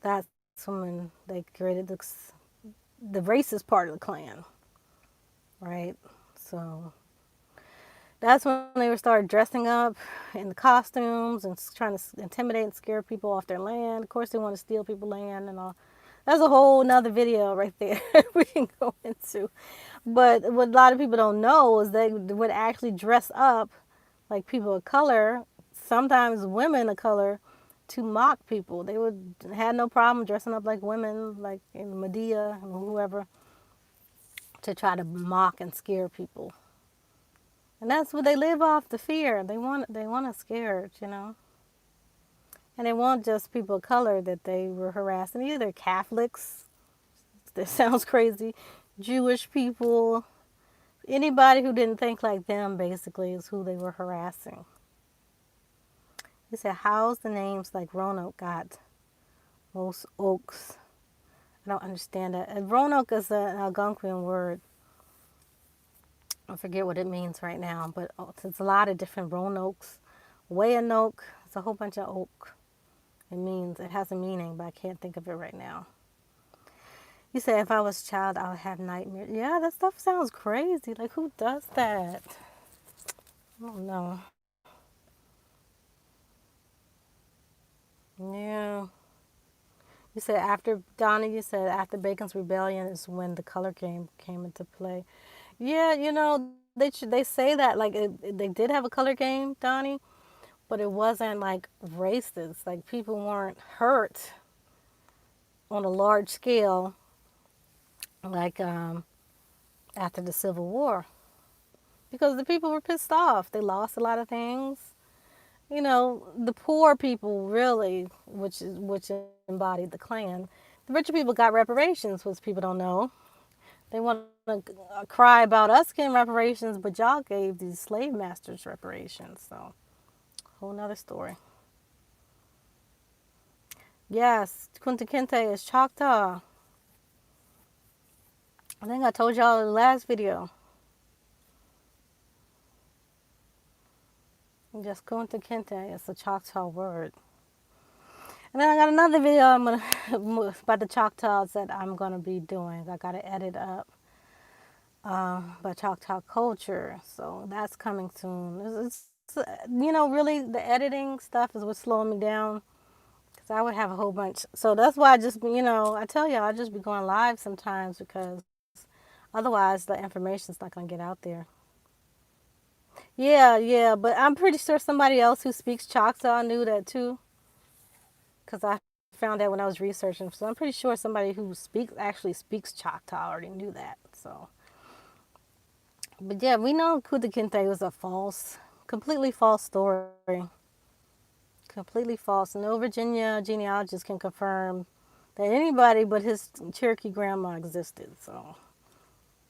that's when they created the racist part of the Klan, right? So that's when they were started dressing up in the costumes and trying to intimidate and scare people off their land. Of course, they want to steal people's land and all. That's a whole nother video right there we can go into. But what a lot of people don't know is they would actually dress up like people of color, sometimes women of color, to mock people. They would had no problem dressing up like women, like in Medea and whoever, to try to mock and scare people. And that's what they live off, the fear. They want us scared. And they want just people of color that they were harassing, either Catholics, that sounds crazy, Jewish people, anybody who didn't think like them basically is who they were harassing. He said, how's the names like Roanoke got most oaks? I don't understand that. Roanoke is an Algonquian word. I forget what it means right now, but it's a lot of different Roanokes. Weyanoke, it's a whole bunch of oak. It has a meaning, but I can't think of it right now. You said if I was a child, I would have nightmares. Yeah, that stuff sounds crazy. Like, who does that? I don't know. Yeah. You said after Bacon's Rebellion is when the color game came into play. Yeah, they say that like they did have a color game, Donnie, but it wasn't like racist. Like people weren't hurt on a large scale like after the Civil War because the people were pissed off. They lost a lot of things. The poor people really, which embodied the Klan. The richer people got reparations, which people don't know. They want to cry about us getting reparations, but y'all gave these slave masters reparations. So, whole nother story. Yes, Kunta Kinte is Choctaw. I think I told y'all in the last video. Just Kunta Kinte is a Choctaw word. And then I got another video about the Choctaws that I'm gonna be doing. I gotta edit up about Choctaw culture, so that's coming soon. Really the editing stuff is what's slowing me down because I would have a whole bunch. So that's why I tell y'all I just be going live sometimes because otherwise the information's not gonna get out there. Yeah, but I'm pretty sure somebody else who speaks Choctaw knew that too. Because I found that when I was researching. So I'm pretty sure somebody who actually speaks Choctaw already knew that. So, but yeah, we know Kunta Kinte was a completely false story. Completely false. No Virginia genealogist can confirm that anybody but his Cherokee grandma existed. So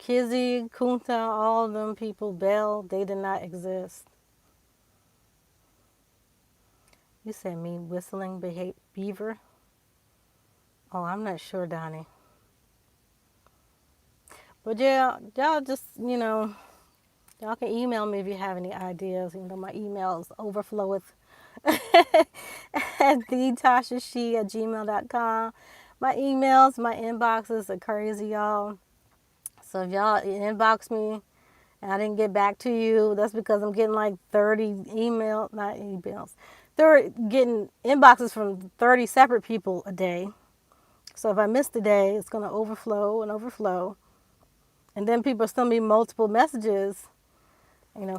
Kizzy, Kunta, all of them people, Bell, they did not exist. You said me whistling beaver? Oh, I'm not sure, Donnie. But yeah, y'all just, y'all can email me if you have any ideas. My emails overflow with at theTashaXi@gmail.com. My emails, my inboxes are crazy, y'all. So if y'all inbox me and I didn't get back to you, that's because I'm getting like 30 not emails, getting inboxes from 30 separate people a day. So if I miss the day, it's going to overflow and overflow. And then people send me multiple messages,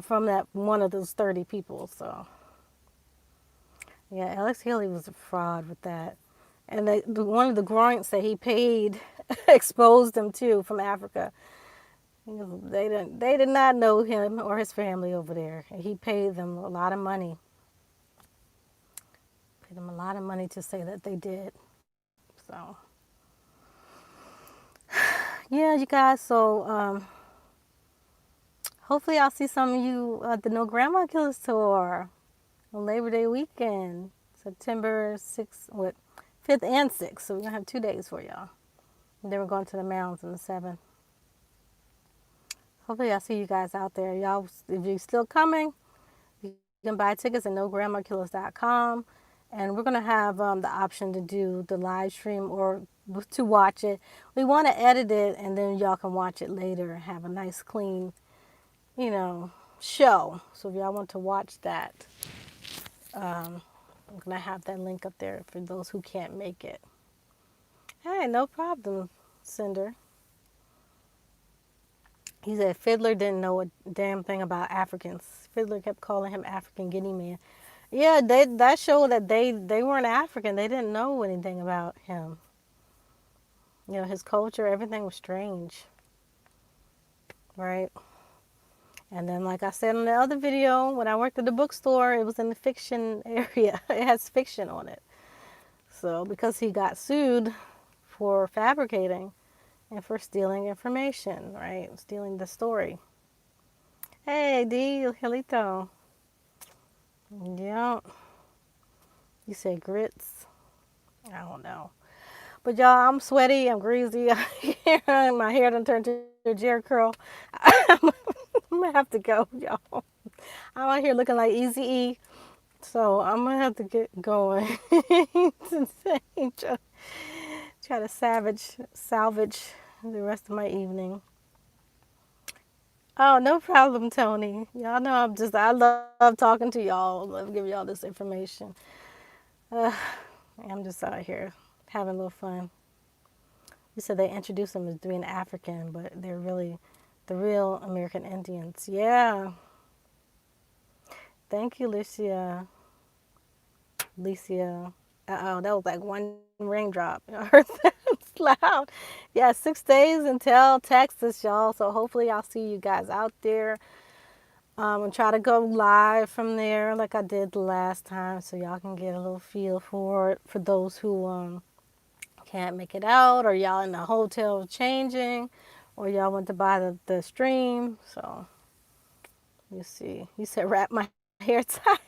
from that one of those 30 people. So, yeah, Alex Haley was a fraud with that. And one of the groints that he paid exposed him too from Africa. They did not know him or his family over there. And he paid them a lot of money. Paid them a lot of money to say that they did. So, yeah, you guys. So, hopefully I'll see some of you at the No Grandma Killers tour on Labor Day weekend, September 6th, 5th and 6th. So we're going to have 2 days for y'all. And then we're going to the mounds on the 7th. Hopefully I'll see you guys out there. Y'all, if you're still coming, you can buy tickets at nograndmakillers.com. And we're going to have the option to do the live stream or to watch it. We want to edit it and then y'all can watch it later. Have a nice, clean, show. So if y'all want to watch that, I'm going to have that link up there for those who can't make it. Hey, no problem, Cinder. He said Fiddler didn't know a damn thing about Africans. Fiddler kept calling him African Guinea Man. Yeah, that showed that they weren't African. They didn't know anything about him. His culture, everything was strange. Right? And then, like I said in the other video, when I worked at the bookstore, it was in the fiction area. It has fiction on it. So, because he got sued for fabricating and for stealing information, right? Stealing the story. Hey, D. Hilito. Yeah. You said grits. I don't know. But y'all, I'm sweaty. I'm greasy. My hair done turned to a Jerry curl. I'm going to have to go, y'all. I'm out here looking like Eazy-E. So I'm going to have to get going. It's insane. Try to salvage the rest of my evening. Oh, no problem, Tony. Y'all know I love talking to y'all. I love giving y'all this information. I'm just out here having a little fun. You said they introduced them as being African, but they're really the real American Indians. Yeah. Thank you, Licia. Uh-oh, that was like one raindrop. I heard that. It's loud. Yeah, 6 days until Texas, y'all. So hopefully I'll see you guys out there. And try to go live from there like I did the last time so y'all can get a little feel for it for those who can't make it out or y'all in the hotel changing or y'all want to buy the stream. So you see. You said wrap my hair tight.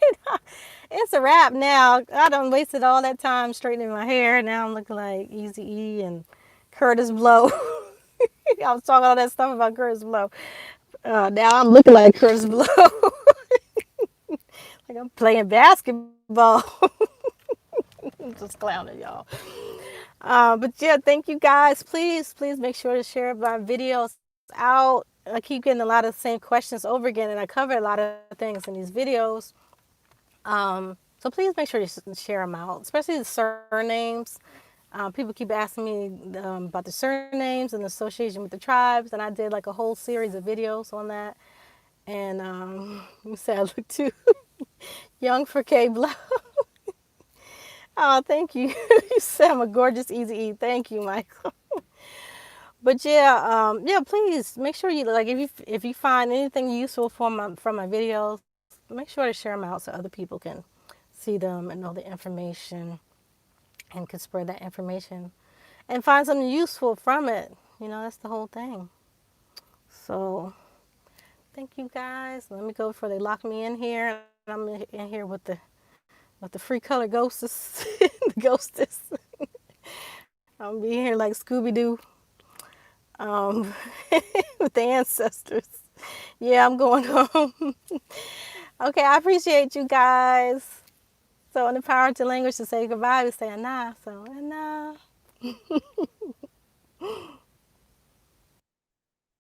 It's a wrap now. I done wasted all that time straightening my hair. Now I'm looking like Eazy-E and Curtis Blow. I was talking all that stuff about Curtis Blow. Now I'm looking like Curtis Blow. Like I'm playing basketball. I'm just clowning y'all. But yeah, thank you guys. Please make sure to share my videos out. I keep getting a lot of the same questions over again, and I cover a lot of things in these videos. So please make sure you share them out, especially the surnames. People keep asking me about the surnames and the association with the tribes, and I did like a whole series of videos on that. And you said I look too young for K Blow. Oh, thank you. You said I'm a gorgeous Easy E. Thank you, Michael. But yeah, please make sure you like if you find anything useful from my videos, make sure to share them out so other people can see them and know the information and can spread that information and find something useful from it. That's the whole thing. So thank you guys. Let me go before they lock me in here. I'm in here with the free color ghostess, the ghostess. I'm gonna be here like Scooby Doo, um, with the ancestors. Yeah, I'm going home. Okay, I appreciate you guys. So in the power to language to say goodbye, we say ana. So ana.